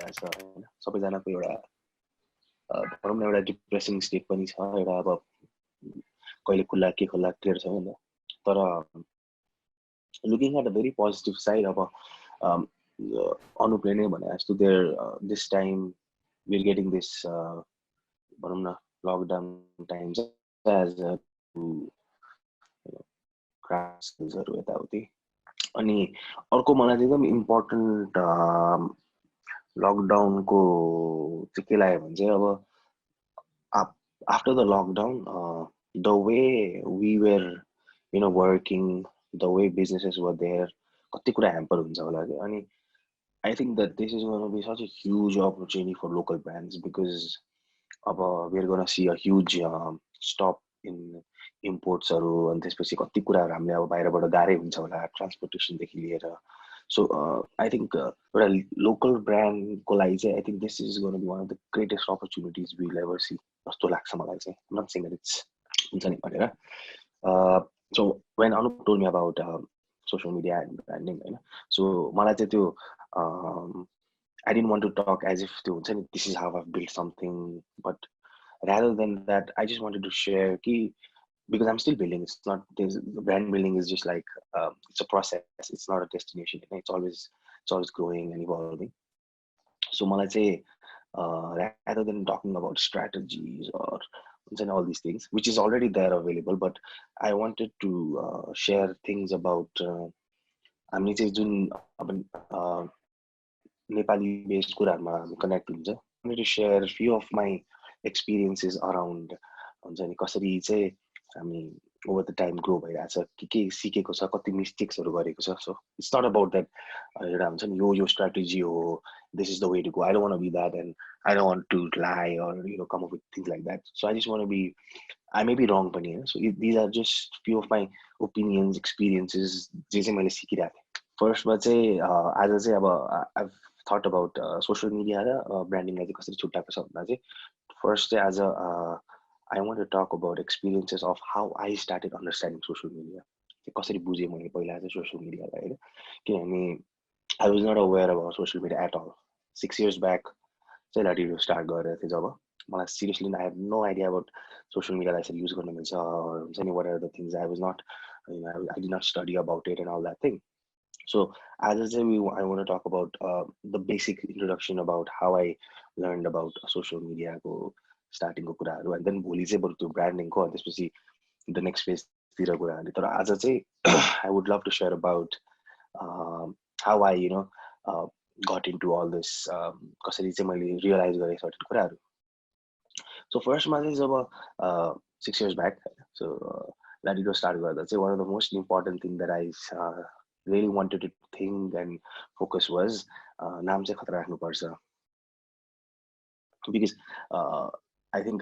भइरहेछ हैन सबैजनाको एउटा भनौँ न एउटा डिप्रेसिङ स्टेट पनि छ एउटा अब कहिले खुल्ला के खुल्ला क्लियर छैन नि तर looking at a very positive side अब अनुपले नै भने जस्तो there this time we are getting this भनौँ न लकडाउन टाइम्स एज क्राफ्ट्सहरू यताउति अनि अर्को मलाई एकदम इम्पोर्टेन्ट लकडाउनको चाहिँ के लाग्यो भने चाहिँ अब after the lockdown the way we were working the way businesses were there कति कुरा ह्याम्पर हुन्छ होला कि अनि I think that this is going to be such a huge opportunity for local brands because we're going to see a huge stop in imports and त्यसपछि कति कुराहरु हामीले अब बाहिरबाट गाह्रै हुन्छ होला ट्रान्सपोर्टेसन देखि लिएर so I think एउटा local brand को लागि चाहिँ I think this is going to be one of the greatest opportunities we'll ever see जस्तो लाग्छ मलाई चाहिँ I'm not saying that it's हुन्छ नि भनेर so when Anup told me about social media and branding हैन so मलाई चाहिँ त्यो I didn't want to talk as if this is how I've built something, but rather than that, I just wanted to share because I'm still building. It's not brand building is just like it's a process. It's not a destination. It's always growing and evolving. So Mala say rather than talking about strategies or all these things, which is already there available, but I wanted to share things about I'm Nepali based कुराहरुमा connect हुन्छ I wanted to share a few of my experiences around हुन्छ नि कसरी चाहिँ हामी over the time grow भइराछ के सिकेको छ कति मिस्टेक्सहरु गरेको छ so it's not about that एउटा हुन्छ नि यो strategy हो this is the way to go I don't want to be that and I don't want to lie or come up with things like that so I just want to be I may be wrong पनि so these are just few of my opinions experiences जे चाहिँ मैले सिकिराखे फर्स्टमा चाहिँ आज चाहिँ अब I've thought about social media र branding लाई चाहिँ कसरी छुट्याएको छ भन्दा चाहिँ first चाहिँ आज I want to talk about experiences of how I started understanding social media कसरी बुझे मैले पहिला चाहिँ social media लाई हैन किनभने I was not aware about social media at all 6 years back चाहिँ LatidoII start गरेको थिएँ जब मलाई seriously I have no idea about social media लाई यसरी युज गर्न मिल्छ हुन्छ नि what are the things I was not I did not study about it and all that thing so as I say I want to talk about the basic introduction about how I learned about social media को starting को कुराहरु and then भोलि चाहिँ बरु त्यो branding को त्यसपछि the next phase तिर कुराहरु तर आज चाहिँ I would love to share about how I got into all this कसरी चाहिँ मैले realize गरे certain कुराहरु so first मा चाहिँ जब 6 years back so LatidoII start गर्दा चाहिँ one of the most important thing that I really wanted to think and focus was नाम चाहिँ खतरा राख्नु पर्छ because I think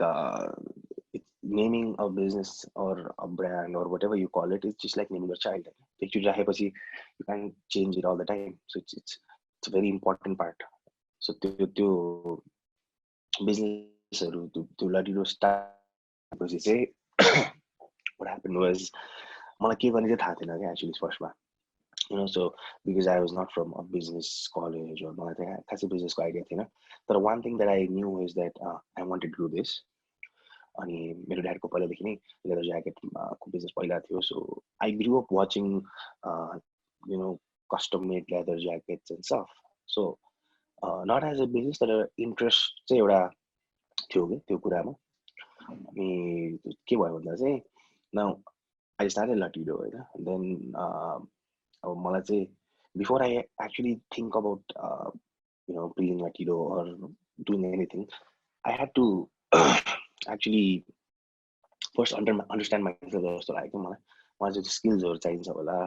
it's naming a business or a brand or whatever you call it it's just like naming your child एकचोटी राखेपछि you can't change it all the time so it's a very important part so त्यो businessहरु त्यो LatidoII start पछि चाहिँ what happened was मलाई के गर्ने चाहिँ थाहा थिएन के actually फर्स्टमा so because I was not from a business college or मलाई चाहिँ खासै business को idea थिएन तर one thing that I knew is that I wanted to do this अनि मेरो ड्याड को पहिलादेखि नै लेदर ज्याकेट को बिजनेस पहिला थियो so I grew up watching custom made leather jackets and stuff so not as a business तर interest चाहिँ एउटा थियो के त्यो कुरामा अनि के भयो भन्दा चाहिँ now I started LatidoII हैन then अब मलाई चाहिँ before I actually think about building LatidoII or doing anything I had to actually first understand myself जस्तो लाग्यो मलाई चाहिँ स्किल्सहरु चाहिन्छ होला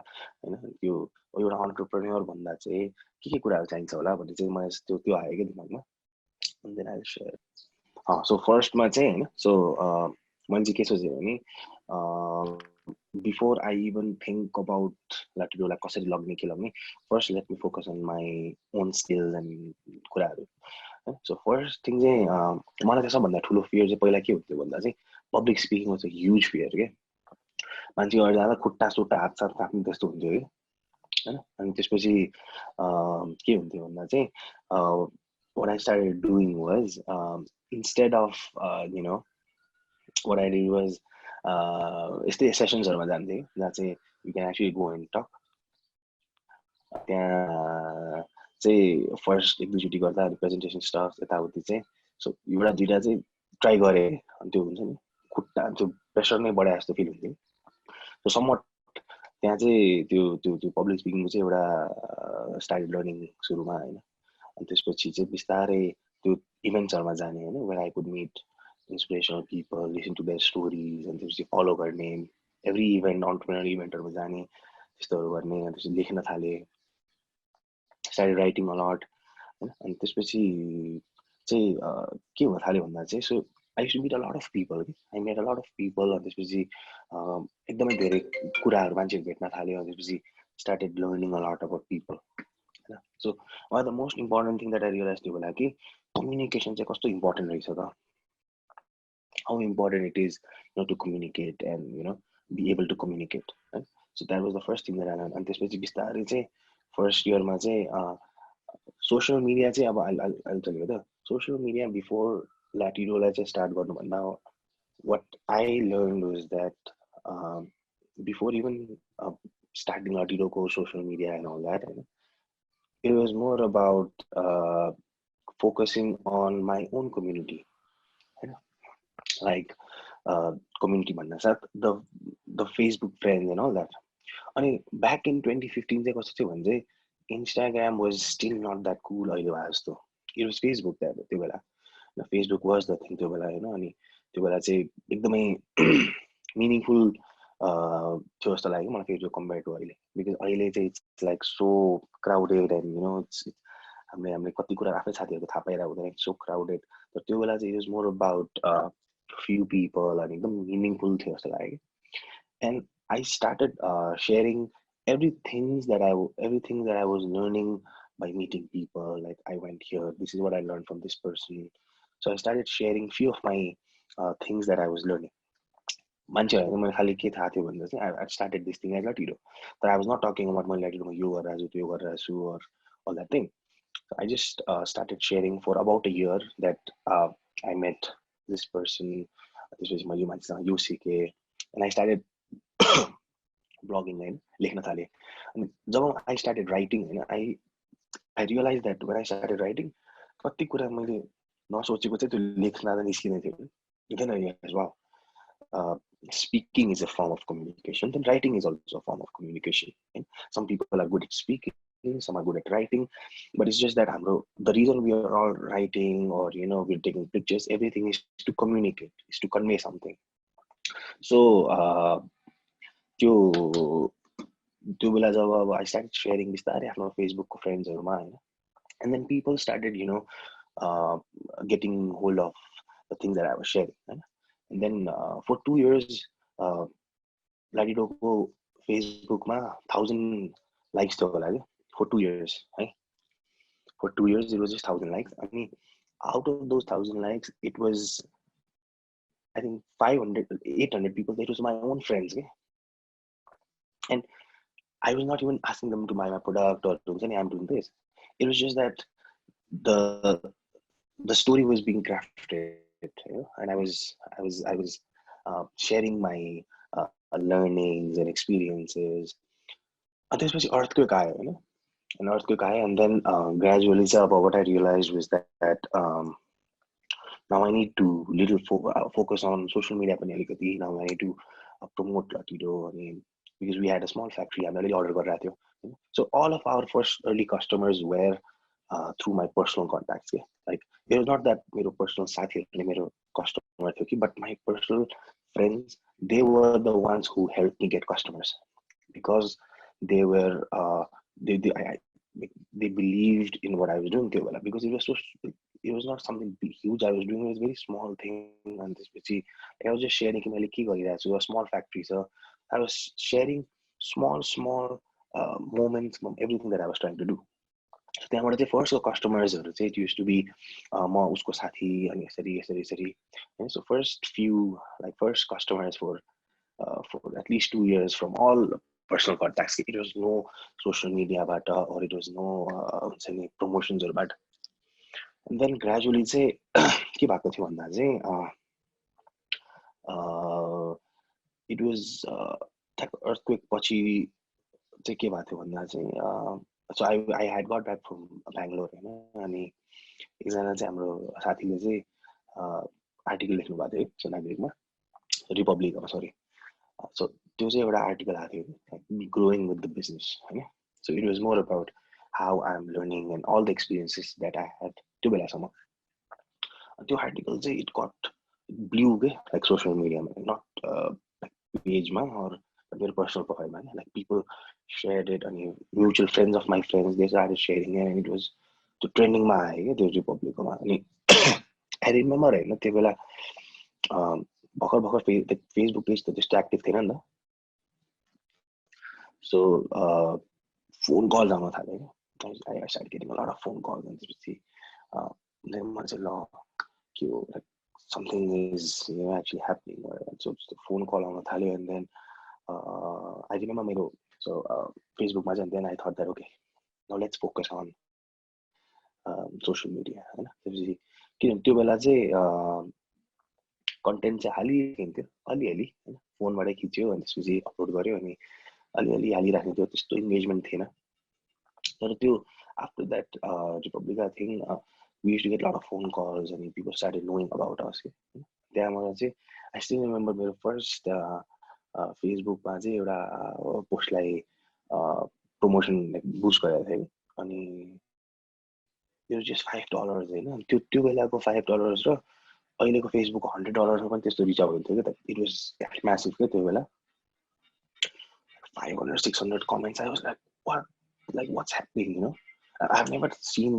हैन त्यो एउटा एन्टरप्रेन्योर भन्दा चाहिँ के कुराहरु चाहिन्छ होला भन्ने चाहिँ मलाई त्यो आयो के दिमागमा and then I'll share so first मा चाहिँ हैन so मैले चाहिँ के सोचे भने before I even think about LatidoII लाई कसरी लग्ने के लग्ने first let me focus on my own skills and कुराहरु so first thing चाहिँ मलाई चाहिँ सबभन्दा ठुलो fear चाहिँ पहिला के हुन्थ्यो भन्दा चाहिँ public speaking was a huge fear के मान्छे अगाडि जाँदा खुट्टा सुट्टा हात साथ काट्ने त्यस्तो हुन्थ्यो के हैन अनि त्यसपछि के हुन्थ्यो भन्दा चाहिँ what I started doing was, instead of what I did was, यस्तै सेसन्सहरूमा जान्थेँ जहाँ चाहिँ you can actually go and talk. त्यहाँ चाहिँ फर्स्ट एक दुईचोटि गर्दा प्रेजेन्टेसन स्टफ यताउति चाहिँ सो एउटा दुइटा चाहिँ ट्राई गरेँ अनि त्यो हुन्छ नि खुट्टा त्यो प्रेसर नै बढाए जस्तो फिल हुन्थ्यो. सो समवट त्यहाँ चाहिँ त्यो त्यो त्यो पब्लिक स्पिकिङको चाहिँ एउटा स्टार्टेड लर्निङ सुरुमा होइन. अनि त्यसपछि चाहिँ बिस्तारै त्यो इभेन्ट्सहरूमा जाने होइन, where I could meet inspirational people, listen to their stories, अनि त्यसपछि फलो गर्ने एभ्री इभेन्ट अन्टरप्रेनर इभेन्टहरूमा जाने त्यस्तोहरू गर्ने. अनि त्यसपछि लेख्न थालेँ, स्टार्टेड राइटिङ अलट होइन. अनि त्यसपछि चाहिँ के हुन थाल्यो भन्दा चाहिँ so I used to meet a lot of people. I met a lot of people. अनि त्यसपछि एकदमै धेरै कुराहरू मान्छेहरू भेट्न थाल्यो. अनि त्यसपछि started learning a lot about people होइन. So one of the most important thing that I realize त्यो बेला कि कम्युनिकेसन चाहिँ कस्तो इम्पोर्टेन्ट रहेछ त. How important it is to communicate and be able to communicate है. So that was the first thing that I learn. अनि त्यसपछि बिस्तारै चाहिँ फर्स्ट इयरमा चाहिँ सोसियल मिडिया चाहिँ अब अहिले चलेको त सोसियल मिडिया बिफोर ल्याटिडोलाई चाहिँ स्टार्ट गर्नुभन्दा what I learned was that before even starting Latido social media and all that, it was more about focusing on my own community, like community भन्दा साथ the Facebook friends and all that. अनि back in 2015 चाहिँ कस्तो थियो भने चाहिँ Instagram was still not that cool अहिले भए जस्तो. It was Facebook त्यो बेला. Facebook was the thing त्यो बेला होइन. अनि त्यो बेला चाहिँ एकदमै मिनिङफुल थियो जस्तो लाग्यो मलाई फेसबुक कम्पेयर टु अहिले. बिकज अहिले चाहिँ it's like so crowded and हामीले कति कुरा आफै साथीहरूको थाहा पाइरहेको हुँदैन, सो क्राउडेड. तर त्यो बेला चाहिँ it was more about few people अनि एकदम मिनिङफुल थियो जस्तो लाग्यो. And I started sharing everything that I was learning by meeting people. Like I went here, this is what I learned from this person. So I started sharing few of my things that I was learning. मान्छेहरूले मैले खालि के थाहा थियो भन्दा चाहिँ I started this thing as Latido. But I was not talking about my Latido यो गरिरहेको छु त्यो गरिरहेको छु or all that thing. So I just started sharing for about a year that I met this person. त्यसपछि मैले यो मान्छेसँग यो सिकेँ and I started blogging होइन, लेख्न थालेँ. अनि जब I started writing होइन, I realized that when I started writing कति कुरा मैले नसोचेको चाहिँ त्यो लेख्न निस्किँदै थियो. Then I realized, wow, speaking is a form of communication, then writing is also a form of communication. And some people are good at speaking, some are good at writing, but it's just that the reason we are all writing or we're taking pictures, everything is to communicate, is to convey something. So त्यो बेला जब अब I started sharing बिस्तारै आफ्नो फेसबुकको फ्रेन्ड्सहरूमा होइन, and then people started getting hold of the things that I was sharing होइन. And then for 2 years Latidoko फेसबुकमा 1000 likes थियो होला क्या for 2 years है. For 2 years it was just 1000 likes. अनि out of those 1000 likes it was I think 800 people that was my own friends okay? And I was not even asking them to buy my product or to say I'm doing this. It was just that the story was being crafted, and I was sharing my learnings and experiences. And त्यसपछि earthquake आयो, an earthquake आयो, and then gradually what I realized was that now I need to focus on social media पनि अलिकति. Now I need to promote Latido. I mean, because we had a small factory, I'm already order गरिरहेको थियो. So all of our first early customers were through my personal contacts. Yeah? Like it was not that मेरो personal साथीहरूले मेरो customer थियो कि, but my personal friends, they were the ones who helped me get customers because they were they believed in what I was doing त्यो बेला, because it was not something huge I was doing. It was a very small thing. And त्यसपछि I was just sharing कि मैले के गरिरहेको छु, a small factory. So I was sharing small moments from everything that I was trying to do. So त्यहाँबाट चाहिँ फर्स्टको कस्टमर्सहरू चाहिँ it used to be म उसको साथी अनि यसरी. So first customers for at least 2 years from all personal contacts. It was no social media or it was no promotions or but. And then gradually चाहिँ के भएको थियो भन्दा चाहिँ it was earthquake पछि चाहिँ के भएको थियो भन्दा चाहिँ so I had got back from Bangalore हैन अनि एकजना चाहिँ हाम्रो साथीले चाहिँ आर्टिकल लेख्नु भएको थियो सो नागरिकमा रिपब्लिकमा सरी सो त्यो चाहिँ एउटा आर्टिकल आएको थियो like growing with the business हैन so it was more about how I'm learning and all the experiences that I had त्यो बेलासम्म त्यो आर्टिकल चाहिँ it got blew के like social media not like page-मा or मेरो personal profile-मा like people shared it अनि mutual friends of my friends they started sharing it and it was त्यो ट्रेन्डिङमा आयो क्या त्यो रिपब्लिकमा अनि आई रिमेम्बर होइन त्यो बेला भर्खर भर्खर फेसबुक पेज त त्यस्तो एक्टिभ थिएन नि त सो फोन कल आउन थाल्यो क्या I start getting a lot of phone call अनि त्यसपछि म चाहिँ ल के हो like something is actually happening so phone call आउन थाल्यो एन्ड देन आई रिमेम्बर मेरो सो फेसबुकमा चाहिँ then I thought that okay now let's focus on social media होइन त्यसपछि किनभने त्यो बेला चाहिँ कन्टेन्ट चाहिँ हालिदिन्थ्यो अलिअलि होइन फोनबाटै खिच्यो अनि त्यसपछि अपलोड गर्यो अनि अलिअलि हालिराख्ने थियो त्यस्तो इन्गेजमेन्ट थिएन तर त्यो after that republic I think we use to get lot of phone calls अनि people started knowing about us के त्यहाँबाट चाहिँ आई स्टिल रिमेम्बर मेरो फर्स्ट फेसबुकमा चाहिँ एउटा पोस्टलाई प्रमोसन बुस्ट गरेको थियो अनि त्यो जस्ट $5 होइन त्यो बेलाको $5 र अहिलेको फेसबुक $100 पनि त्यस्तो रिच आउट हुन्थ्यो क्या इट वाज म्यासिभ क्या त्यो बेला 500-600 comments I was like what's happening I've never seen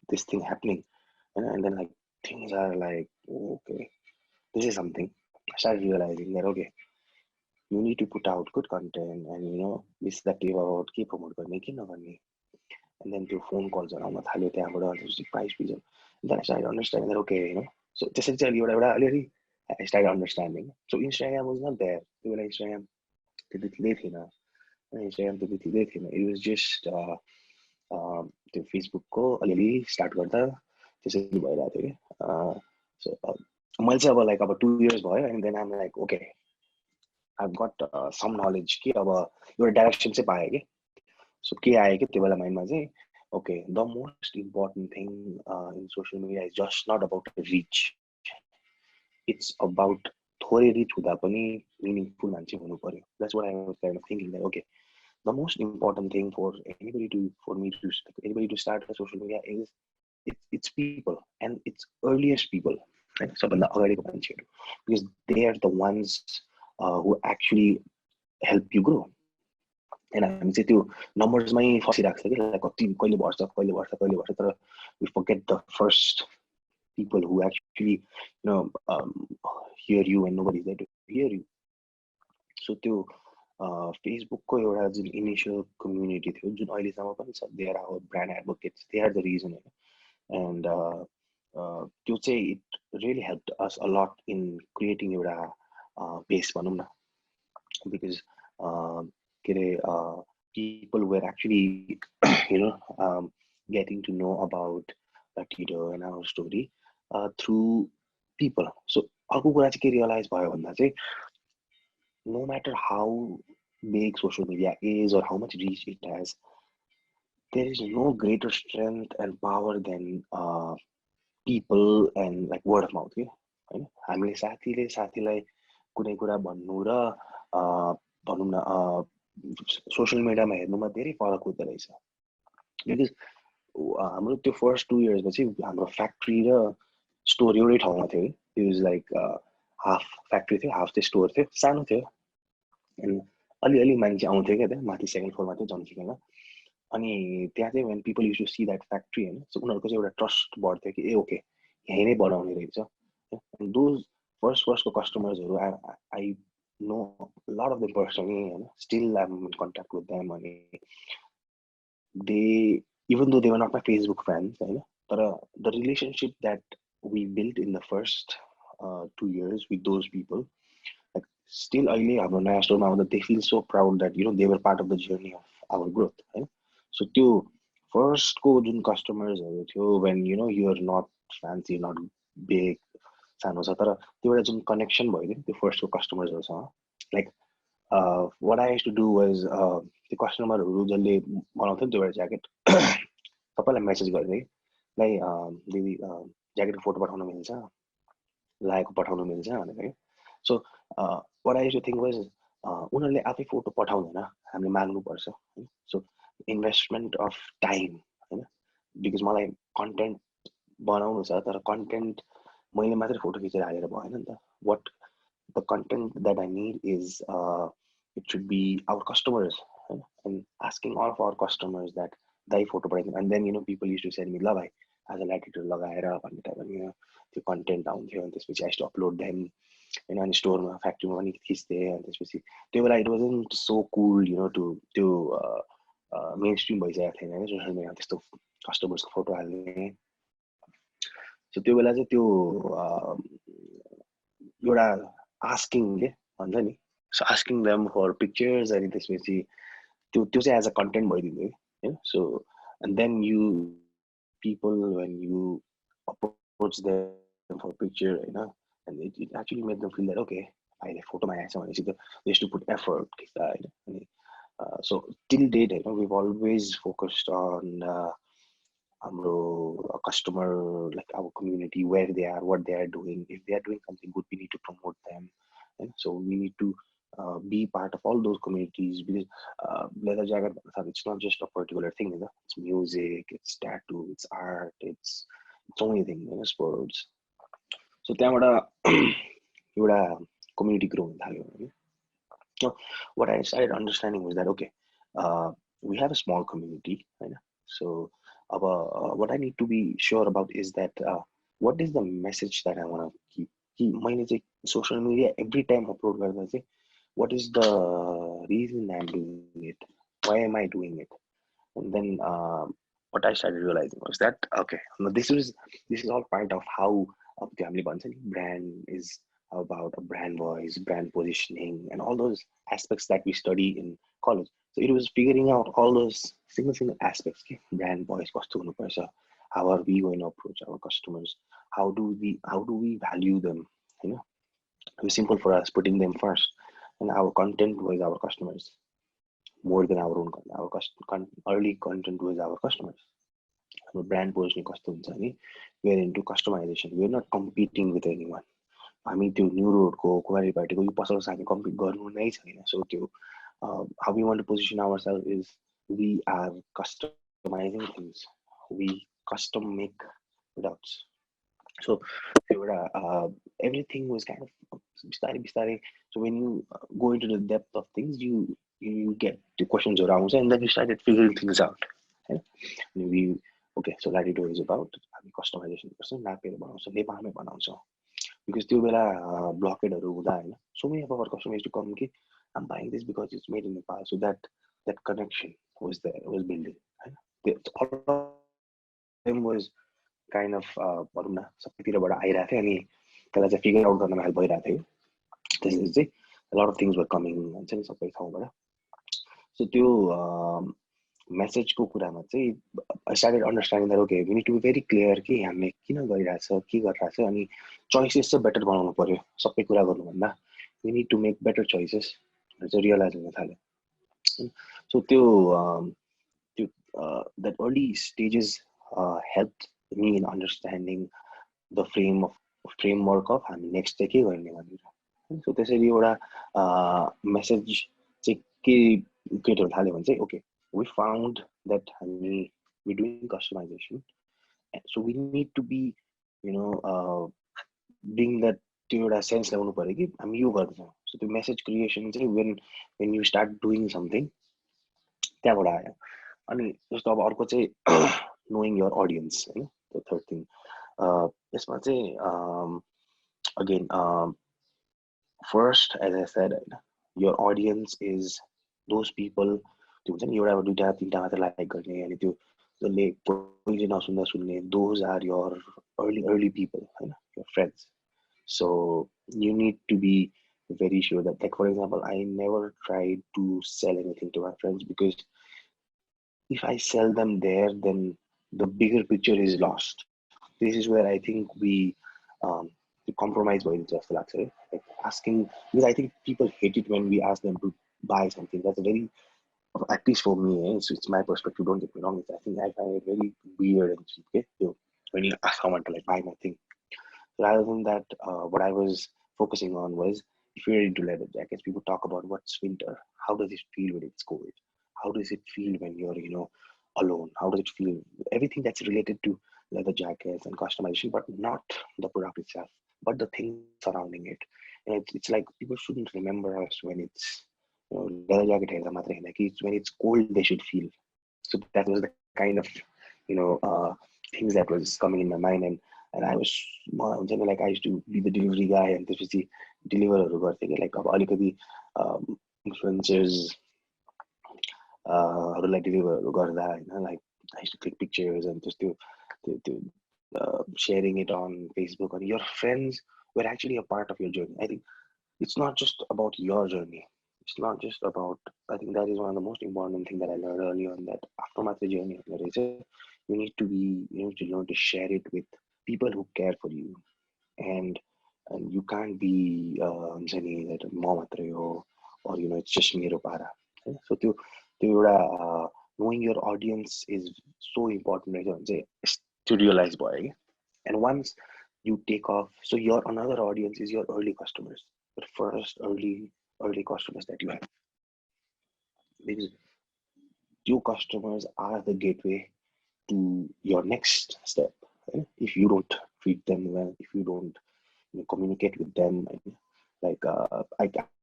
this thing happening and then like things are like okay this is something I started realizing that okay you need to put out good content and be selective about के promote गर्ने के नगर्ने and then त्यो phone calls आउन थाल्यो त्यहाँबाट price pigeon then I started understanding that okay so त्यसरी चाहिँ एउटा अलिअलि I started understanding so Instagram was not there त्यो बेला Instagram त्यति थिँदै थिएन Instagram त्यति थिँदै थिएन it was just त्यो फेसबुकको अलिअलि स्टार्ट गर्दा त्यसरी भइरहेको थियो कि सो मैले चाहिँ अब लाइक अब 2 years भयो and then I'm like okay I've got some knowledge कि अब एउटा डाइरेक्सन चाहिँ पाएँ कि सो के आयो कि त्यो बेला माइन्डमा चाहिँ okay the most important thing in social media is just not about reach it's about थोरै रिच हुँदा पनि मिनिङफुल मान्छे हुनु पर्यो that's what I was kind of thinking that okay the most important thing for anybody to start a social media is it's people and it's earliest people right सबभन्दा अगाडिको मान्छेहरू because they are the ones who actually help you grow and हामी चाहिँ त्यो नम्बर्समै फसिरहेको छ कि कति कहिले बढ्छ तर we forget the first people who actually hear you and nobody is there to hear you so त्यो फेसबुकको एउटा जुन इनिसियल कम्युनिटी थियो जुन अहिलेसम्म पनि छ they are our brand advocates they are the reason and त्यो चाहिँ it really help us a lot in creating एउटा बेस भनौँ न बिकज के अरे people were actually getting to know about Latido and our story through people so अर्को कुरा चाहिँ के रियलाइज भयो भन्दा चाहिँ no matter how big social media is or how much reach it has, there is no greater strength and power than people and like word of mouth. होइन हामीले साथीलाई कुनै कुरा भन्नु र भनौँ न सोसियल मिडियामा हेर्नुमा धेरै फरक हुँदो रहेछ बिकज हाम्रो त्यो फर्स्ट 2 yearsमा चाहिँ हाम्रो फ्याक्ट्री र स्टोर एउटै ठाउँमा थियो it was like half factory थियो हाफ चाहिँ स्टोर थियो सानो थियो अनि अलिअलि मान्छे आउँथ्यो क्या त्यहाँ माथि सेकेन्ड फ्लोरमा थियो जन्किकन अनि त्यहाँ चाहिँ when people use to see that factory होइन सो उनीहरूको चाहिँ एउटा ट्रस्ट बढ्थ्यो कि ए ओके यहीँ नै बनाउने रहेछ दोज फर्स्टको कस्टमर्सहरू I know lot of the personally होइन still I'm in contact with them अनि they even though they were not my Facebook friends होइन तर the relationship that we build in the first 2 years with those people still अहिले हाम्रो नयाँ स्टोरमा आउँदा they feel so proud that they were part of the journey of our growth होइन so त्यो first को जुन कस्टमर्सहरू थियो when you know you're not fancy, not big, सानो छ तर त्यो एउटा जुन कनेक्सन भयो नि त्यो फर्स्टको कस्टमर्सहरूसँग like what I used to do was त्यो कस्टमरहरू जसले बनाउँथ्यो नि त्यो एउटा ज्याकेट सबैलाई मेसेज गर्ने लाइ दिदी ज्याकेटको फोटो पठाउन मिल्छ लागेको पठाउन मिल्छ भनेर के so what I used to think was उनीहरूले आफै फोटो पठाउँदैन हामीले माग्नुपर्छ सो इन्भेस्टमेन्ट अफ टाइम होइन बिकज मलाई कन्टेन्ट बनाउनु छ तर कन्टेन्ट मैले मात्रै फोटो खिचेर हालेर भएन नि त what the content that I need is it should be our customers and asking all of our customers that they photo पठाइदिनु and then you know people used to send me ल भाइ आज latitude लगाएर भन्ने type अनि त्यो content आउँथ्यो अनि त्यसपछि आई टु अपलोड देम होइन अनि स्टोरमा फ्याक्ट्रीमा पनि खिच्थेँ अनि त्यसपछि त्यो बेला it wasn't so cool you know to त्यो मेन स्ट्रिम भइसकेको थिएन होइन सोसियल मिडियामा त्यस्तो कस्टमर्सको फोटो हाल्ने सो त्यो बेला चाहिँ त्यो एउटा आस्किङ के भन्छ नि so asking them for pictures अनि त्यसपछि त्यो त्यो चाहिँ एज अ कन्टेन्ट भइदिन्थ्यो कि होइन so and then you people when you approach them for a picture, you know, and it actually made them feel that okay, I like photo my ass on it. They used to put effort, so till date, you know, we've always focused on our customer, like our community, where they are, what they are doing. If they are doing something good, we need to promote them, and so we need to be part of all those communities because leather jacket it's not just a particular thing, you know? It's music, it's tattoo, it's art, it's so many things, you know, sports. So त्यहाँबाट एउटा community grow हुन थाल्यो होइन so what I started understanding was that okay we have a small community होइन so what I need to be sure about is that what is the message that I want to keep कि मैले चाहिँ social media every time upload गर्दा चाहिँ what is the reason I'm doing it? Why am I doing it? And then what I started realizing was that okay, this is all part of how brand is about a brand voice, brand positioning, and all those aspects that we study in college. So it was figuring out all those single aspects. Okay? Brand voice, how are we going to approach our customers? How do we value them? You know, it was simple for us putting them first. And our content was our customers more than our own content. Our early content was our customers. Our brand positioning customers. We are into customization. We are not competing with anyone. I mean, to new road ko, kuwari party ko, you possible sa compete garnu nahi chaina. So to how we want to position ourselves is we are customizing things. We custom make products. So everything was kind of starting. So when you go into the depth of things, you get the questions around, and then you started figuring things out. Right? So LatidoII is about customization. Because त्यो बेला ब्लकेडहरू हुँदा होइन so many of our customers to come कि I'm buying this because it's made in Nepal. So that connection was building. All of them was kind of भनौँ न सबैतिरबाट आइरहेको थियो अनि त्यसलाई चाहिँ फिगर आउट गर्नमा हेल्प भइरहेको थियो त्यसपछि चाहिँ lot of things were coming हुन्छ नि सबै ठाउँबाट सो त्यो मेसेजको कुरामा चाहिँ I started understanding that okay we need to be very clear कि हामीले किन गरिरहेछ के गरिरहेछ अनि चोइसेस चाहिँ बेटर बनाउनु पर्यो सबै कुरा गर्नुभन्दा we need to make better choices चाहिँ रियलाइज हुन थाल्यो सो त्यो that early stages help me in understanding the framework of हामी नेक्स्ट चाहिँ के गर्ने भनेर सो त्यसरी एउटा मेसेज चाहिँ के क्रिएट हुन थाल्यो भने चाहिँ ओके वी फाउन्ड द्याट हामी we doing customization so we need to be you know bring that त्यो एउटा सेन्स ल्याउनु पऱ्यो कि हामी यो गर्दैछौँ सो त्यो मेसेज क्रिएसन चाहिँ when you start doing something त्यहाँबाट आयो अनि जस्तो अब अर्को चाहिँ knowing your audience, right? The third thing. यसमा चाहिँ again first as I said your audience is those people त्यो हुन्छ नि एउटा दुईटा तीनटा मात्र लाइक गर्ने अनि त्यो जसले पहिले नसुन्दा सुन्ने those are your early people हैन your friends so you need to be very sure that like for example I never tried to sell anything to my friends because if I sell them there, then the bigger picture is lost. This is where I think um, we compromise by just luxury, like asking, because I think people hate it when we ask them to buy something. That's a very, at least for me, it's my perspective. Don't get me wrong. I think I find it very weird and cheap. Okay, when you ask someone to like buy my thing, rather than that, what I was focusing on was, if you're into leather jackets, people talk about what's winter. How does it feel when it's cold? How does it feel when you're, alone? How does it feel? Everything that's related to leather jackets and customization, but not the product itself, but the things surrounding it. And it's like people shouldn't remember us when it's, leather jacket hai matra hai, like it's when it's cold they should feel. So that was the kind of, you know, things that was coming in my mind, and I was like I used to be the delivery guy and त्यसपछि डेलिभरहरू गर्थेँ कि like अब अलिकति influencers हरूलाई डेलिभरहरू गर्दा होइन like I used to click pictures and just sharing it on Facebook, and your friends were actually a part of your journey. I think it's not just about your journey. It's not just about, I think that is one of the most important thing that I learned early on, that after my journey, you need to be, you need to learn to share it with people who care for you. And you can't be हुन्छ नि that म मात्रै हो, or it's just मेरो पारा. So त्यो एउटा knowing your audience is so important रहेछ भने चाहिँ त्यो realize भयो कि. And once you take off, so your another audience is your early customers, your first early customers that you have, because your customers are the gateway to your next step. Right? If you don't treat them well, if you don't communicate with them, like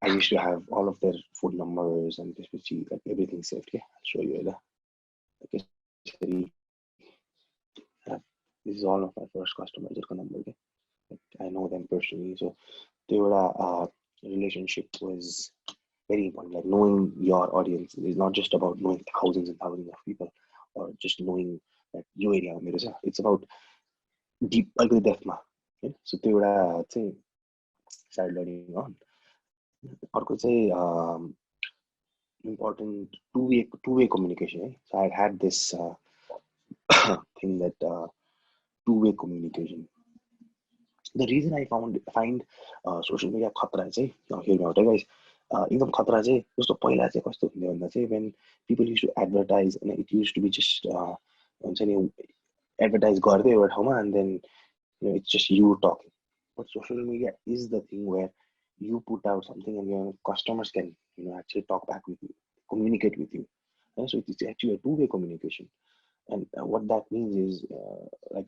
I used to have all of their phone numbers and especially like everything saved. Yeah, I'll show you. Like, this is all of my first customers. Number. Okay? Like, I know them personally, so their relationship was very important. Like knowing your audience is not just about knowing thousands and thousands of people, or just knowing that your area. It's about deep depth. So त्यो एउटा चाहिँ started learning on. अर्को चाहिँ important two-way communication. So I had this thing that two-way communication. The reason I find social media खतरा चाहिँ, hear me out guys, एकदम खतरा चाहिँ जस्तो पहिला चाहिँ कस्तो हुन्थ्यो भन्दा चाहिँ when people used to advertise, and it used to be just हुन्छ नि advertise गर्दै एउटा ठाउँमा, and then it's just you talking. But social media is the thing where you put out something and your customers can actually talk back with you, communicate with you. And so it's actually a two-way communication. And what that means is like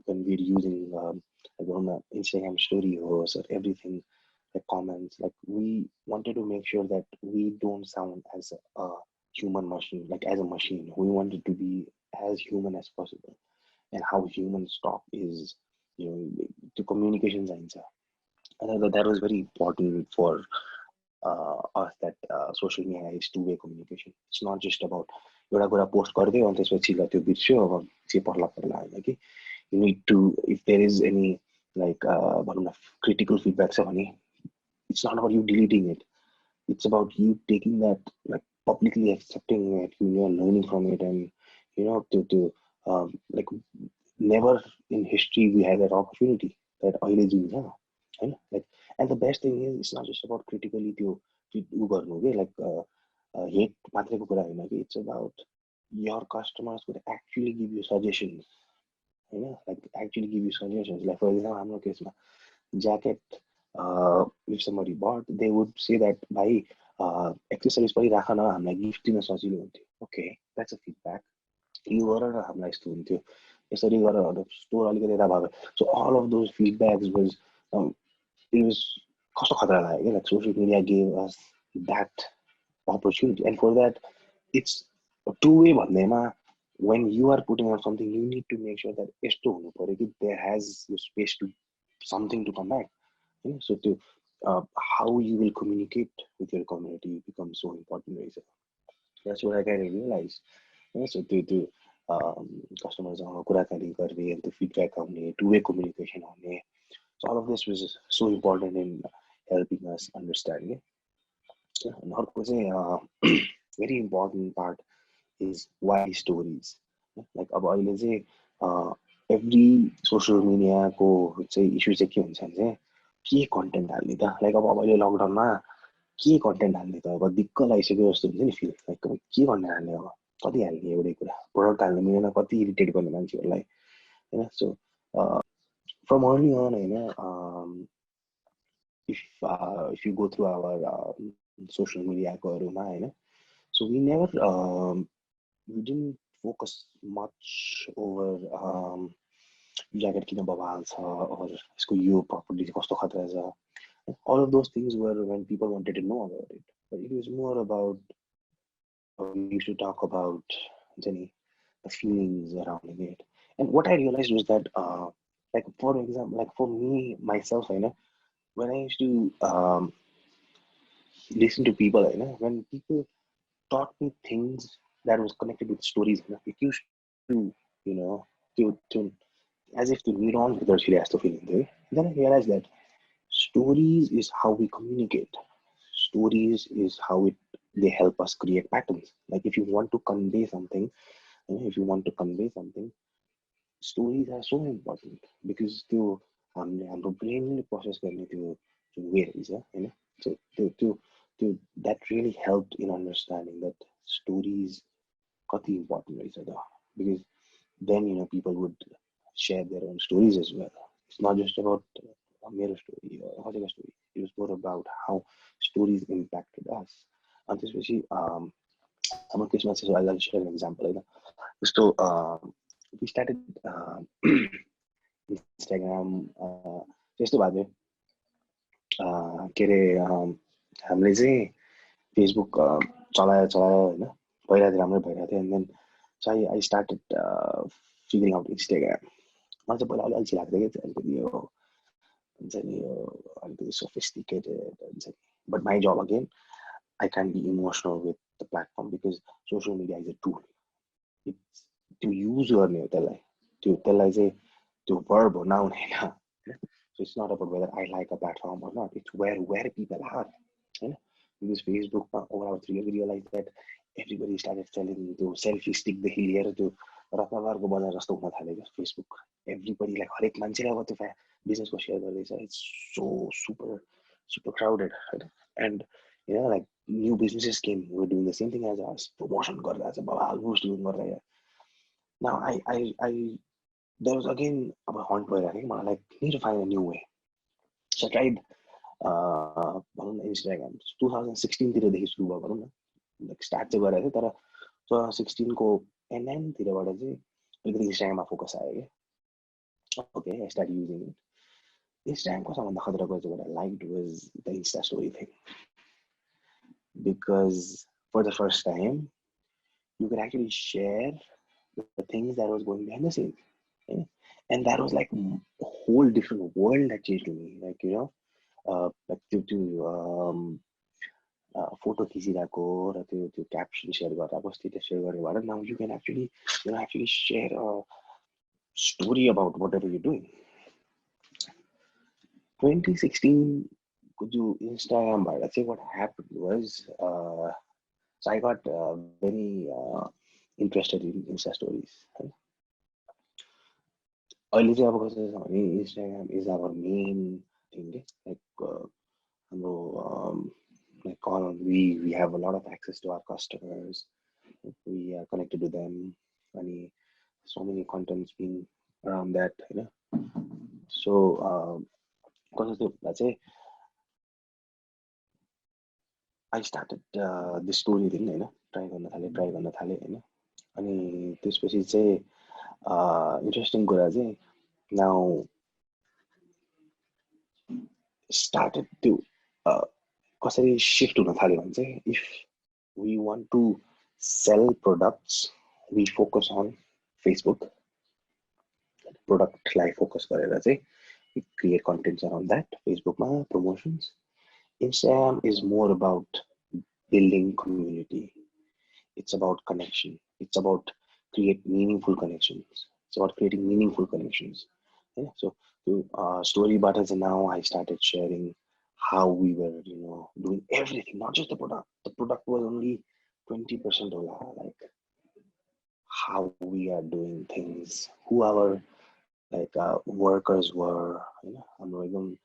when we're using like on the Instagram story or everything, like comments, like we wanted to make sure that we don't sound as a human machine, like as a machine. We wanted to be as human as possible. And how humans talk is, the communication science. And I thought that was very important for us, that social media is two-way communication. It's not just about एउटा कुरा post गरिदियो अनि त्यसपछि ल त्यो बिर्स्यो, अब जे पर्ला पर्ला होइन कि. You need to, if there is any like भनौँ न critical feedback छ भने, it's not about you deleting it. It's about you taking that, like publicly accepting it, you're learning from it, and to like never in history we had that opportunity that अहिले जुन छ होइन. Like, and the best thing is it's not just about critically त्यो उ गर्नु के, like hate मात्रैको कुरा होइन कि. It's about your customers would actually give you suggestions, like actually give you suggestions. Like for example, हाम्रो केसमा jacket, if somebody bought, they would say that भाइ एक्सेसरिज पनि राख न, हामीलाई गिफ्ट दिन सजिलो हुन्थ्यो. Okay, that's a feedback. यो गर न, हामीलाई यस्तो हुन्थ्यो, यसरी गर, स्टोर अलिकति यता भयो. So all of those feedbacks was it was कस्तो खतरा लाग्यो क्या. Like social media gave us that opportunity, and for that it's a two-way भन्दैमा. When you are putting out something, you need to make sure that यस्तो हुनु पर्यो कि there has your space to something to come back. So to how you will communicate with your community becomes so important. That's what I kind of realized. So to customers कुराकानी गर्ने, and the feedback आउने, two-way communication आउने. So all of this was so important in helping us understand. And अर्को चाहिँ very important part is why stories. Like अब अहिले चाहिँ every social मिडियाको चाहिँ इस्यु चाहिँ के हुन्छ भने चाहिँ के कन्टेन्ट हाल्ने त लाइक अब अहिले लकडाउनमा के कन्टेन्ट हाल्ने त अब दिक्क लागिसक्यो जस्तो हुन्छ नि फिल लाइक अब के कन्टेन्ट हाल्ने अब कति हाल्ने एउटै कुरा प्रडक्ट हाल्नु मिलेन कति इरिटेट गर्ने मान्छेहरूलाई होइन सो फ्रम अर्ली अन होइन if you go through our social mediaकोहरूमा होइन so we didn't focus much over jacket किन बबाल छ or यसको यो प्रपर्टी कस्तो खतरा छ all of those things were when people wanted to know about it but it was more about we used to talk about the feelings around it and what I realized was that like for example like for me myself you know when I used to listen to people you know when people taught me things that was connected with stories you know, it used to you know to as if the neurons with actually has to feel in there then I realized that stories is how we communicate stories is how it they help us create patterns like if you want to convey something you know, if you want to convey something stories are so important because त्यो हाम्रो ब्रेनले process गर्ने त्यो wage होइन so त्यो that really helped in understanding that stories कति important रहेछ त because then you know people would share their own stories as well it's not just about मेरो story or कसैको story it was more about how stories impacted us अनि त्यसपछि हाम्रो केसमा चाहिँ I'll share an example होइन जस्तो we started Instagram त्यस्तो भएको थियो के अरे हामीले चाहिँ फेसबुक चलायो होइन पहिला चाहिँ राम्रै भइरहेको थियो and then so I started figuring out Instagram मलाई चाहिँ पहिला अलिक अल्छी लाग्थ्यो कि अलिकति यो हुन्छ नि यो अलिकति sophisticated हुन्छ नि but my job again I can be emotional with the platform because social media is a tool it's to use गर्ने हो त्यसलाई चाहिँ त्यो verb हो noun होइन so it's not about whether I like a platform or not it's where people are होइन because फेसबुकमा over 3 years we realized that everybody started selling त्यो सेल्फी स्टिकदेखि लिएर त्यो रत्नगरको बजार जस्तो हुन थाल्यो क्या फेसबुक एभ्रीबडी लाइक हरेक मान्छेले अब त्यो बिजनेसको सेयर गर्दैछ इट्स सो super crowded होइन and you know like new businesses came we were doing the same thing as us promotion गर्दा चाहिँ बबाल बुस्ट गर्दा now I there was again अब हन्ट भइरहेको कि मलाई like need to find a new way so I tried भनौँ न इन्स्टाग्राम 2016 तिरदेखि सुरु भयो भनौँ न लाइक स्टार्ट चाहिँ गरेको थिएँ तर 2016 को एनएनतिरबाट चाहिँ अलिकति इन्स्टाग्राममा फोकस आयो कि okay I start using it इन्स्टाग्रामको सबभन्दा खतराको चाहिँ what I liked was the Insta story thing because for the first time you could actually share the things that was going behind the scenes okay? And that was like a whole different world that changed to me like you know like to photo खिचिरहेको र त्यो caption share गरेर status share गरेर now you can actually share a story about whatever you're doing 2016 को जो Instagram भएर चाहिँ what happened was so I got very interested in Insta stories है अहिले चाहिँ अब कस्तो छ भने Instagram is our main thing like हाम्रो like we have a lot of access to our customers we are connected to them and so many contents being around that you know so कस्तो चाहिँ I started the story thing होइन try गर्न थालेँ होइन अनि त्यसपछि चाहिँ interesting कुरा चाहिँ now started to कसरी शिफ्ट हुन थाल्यो भने चाहिँ if we want to sell products we focus on Facebook product लाई focus गरेर चाहिँ we create contents around that Facebook मा promotions Instagram is more about building community it's about connection it's about creating meaningful connections yeah so story buttons and now I started sharing how we were doing everything not just the product was only 20% like how we are doing things, who our workers were, हाम्रो एकदम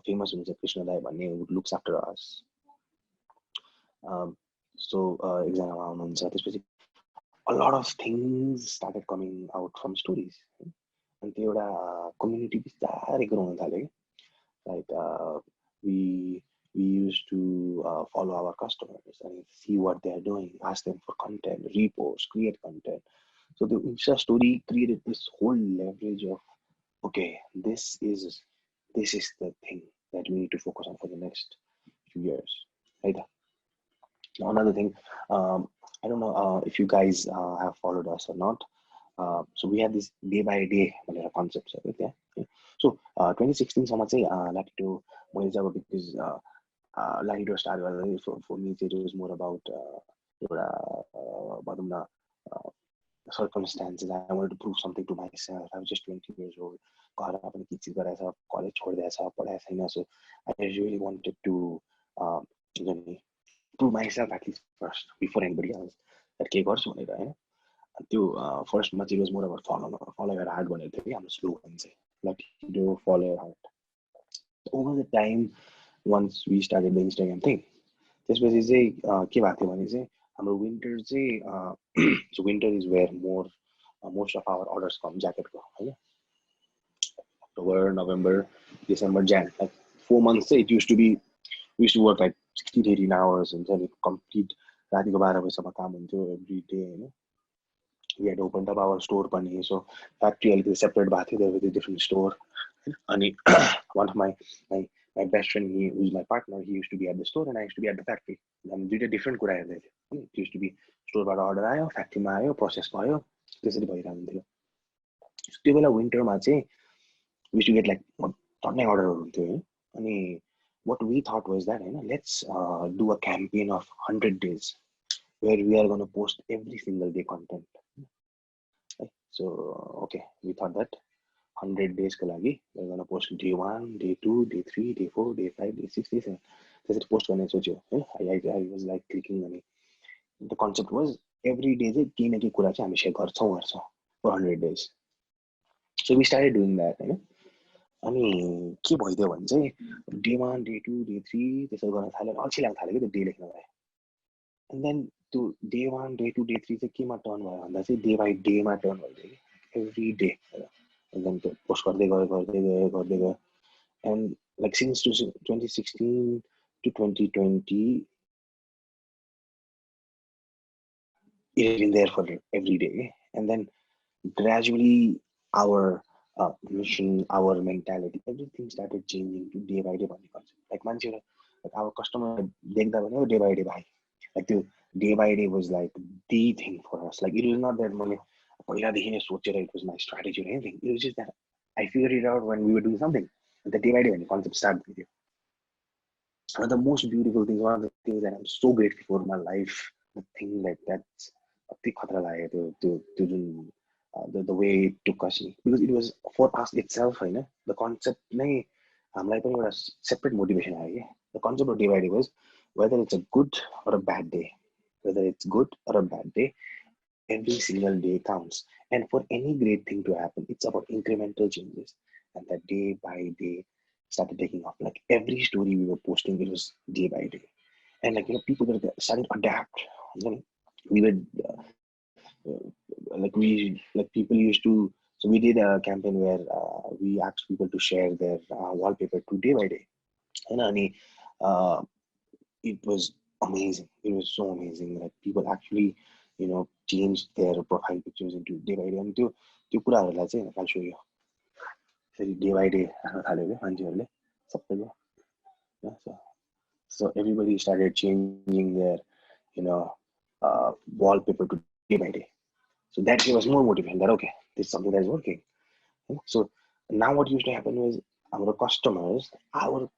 famous हुन्छ कृष्ण दाई भन्ने who looks after us. So एकजना हुनुहुन्छ, त्यसपछि a lot of things started coming out from stories. अनि त्यो एउटा community बिस्तारै grow हुन थाल्यो कि like we used to follow our customers and see what they are doing, ask them for content, repost, create content. So the Insta story created this whole leverage of, okay, this is the thing that we need to focus on for the next few years, right? Another thing, I don't know if you guys have followed us or not. So we had this day by day concepts, right? Yeah. So 2016 सम्म चाहिँ Latido मैले जब because Latido start गर्दा for me it was more about एउटा भनौँ न circumstances. I wanted to prove something to myself. I was just 20 years old. घरमा पनि के चिज गरेछ, कलेज छोडिदिएछ, पढाइ छैन. So I really wanted to prove myself at least first before anybody else that के गर्छु भनेर हैन. त्यो फर्स्टमा चाहिँ was more about follow your heart भनेर थियो कि हाम्रो स्लोगन चाहिँ Latido follow your heart. Over the time once we started the Instagram thing, त्यसपछि चाहिँ के भएको थियो भने चाहिँ हाम्रो winter चाहिँ so winter is where most of our orders come jacket ko हैन. October, November, December, Jan, like 4 months it used to be, we used to work like 60 to 18 hours and then complete रातिको 12 बजेसम्म काम हुन्थ्यो every day हैन. We had opened up our store पनि, so factory अलिकति separate भएको थियो, there was a different store. अनि one of my best friend, who is my partner, he used to be at the store and I used to be at the factory. हामी दुईटा different कुरा हेर्दै थियौँ. It used to be स्टोरबाट order आयो, फ्याक्ट्रीमा आयो, process भयो, त्यसरी भइरहन्थ्यो. त्यो बेला विन्टरमा चाहिँ we used to get like टन्नै अर्डरहरू हुन्थ्यो है. अनि what we thought was that let's do a campaign of 100 days where we are going to post every single day content. So okay, we thought that 100 days ko लागि we're going to post day 1, day 2, day 3, day 4, day 5, day 6, day 7. त्यसरी post गर्ने सोच्यो है. I was like clicking on it. The concept was every day चाहिँ केही न केही कुरा चाहिँ हामी शेयर गर्छौँ for 100 days. So we started doing that हैन. अनि के भइदियो भने चाहिँ day 1, day 2, day 3 त्यसरी गर्न थाल्यो. अल्छी लाग्न थाल्यो कि त्यो day लेख्नलाई. And then to day 1, day 2, day 3 चाहिँ केमा टर्न भयो भन्दा चाहिँ डे बाइ डेमा टर्न भइदियो कि every day. And then त्यो पोस्ट गर्दै गयो. And like since 2016 to 2020, it has been there for every day. And then gradually our mission, our mentality, everything started changing to day by day concept. Like our customer day by day bhai. Like the day by day was like the thing for us. Like it was not that it was my strategy or anything. It was just that I figured it out when we were doing something. The day by day when the concept started with you. One of the most beautiful things, one of the things that I'm so grateful for in my life, the thing like that's the way it took us, because it was for us itself, the concept separate motivation. The concept of day by day was whether it's a good or a bad day, every single day counts. And for any great thing to happen, it's about incremental changes. And that day by day started taking off. Like every story we were posting, it was day by day. And people were starting to adapt. We would people used to. So we did a campaign where we asked people to share their wallpaper to day by day. And it was amazing. It was so amazing. Like people actually, changed their profile pictures into day by day. And त्यो कुराहरूलाई चाहिँ I'll show you. Day by day आफ्नो थाल्यो के मान्छेहरूले सबैको. So everybody started changing their wallpaper to day by day. So that gave us more motivation that okay, this is something that is working. So now what used to happen was our customers, our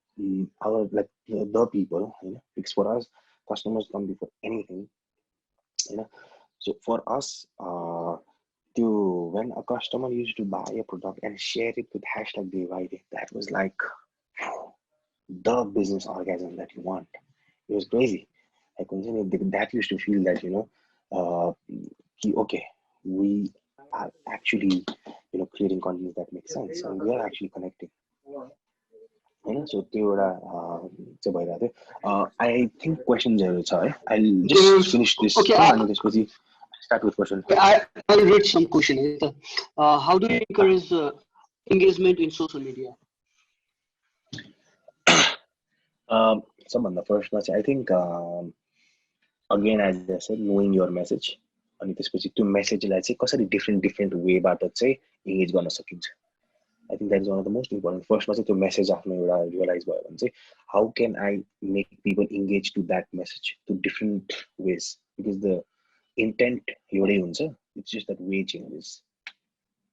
like the people, because for us customers come before anything. So for us, when a customer used to buy a product and share it with hashtag day by day, that was like the business orgasm that you want. It was crazy. Like that used to feel that okay, we are actually creating content that makes sense and we are actually connecting. So त्यो एउटा चाहिँ भइरहेको थियो. I think questionहरू छ है. I'll just finish this अनि त्यसपछि start with question. I'll read some question. How do you encourage engagement in social media? सबभन्दा फर्स्टमा चाहिँ I think again as I said, knowing your message अनि त्यसपछि त्यो मेसेजलाई चाहिँ कसरी डिफ्रेन्ट वेबाट चाहिँ एङ्गेज गर्न सकिन्छ. I think that is one of the most important. First, to message आफ्नो एउटा realize भयो भने चाहिँ how can I make people engage to that message to different ways, because the intent एउटै हुन्छ, it's just that way changes.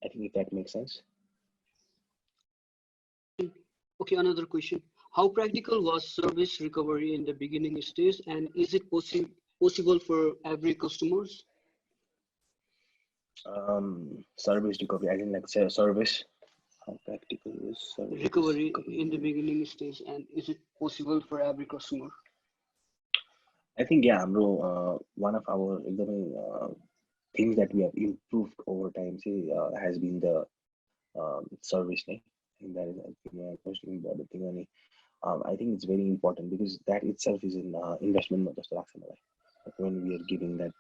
I think if that makes sense. Okay, another question. How practical was service recovery in the beginning stage, and is it possible for every customers? Service recovery, I think like service. How practical is service recovery in the beginning stage, and is it possible for every customer? I think yeah, bro. One of our things that we have improved over time has been the service. And that is the most important thing. I think it's very important because that itself is an investment. When we are giving that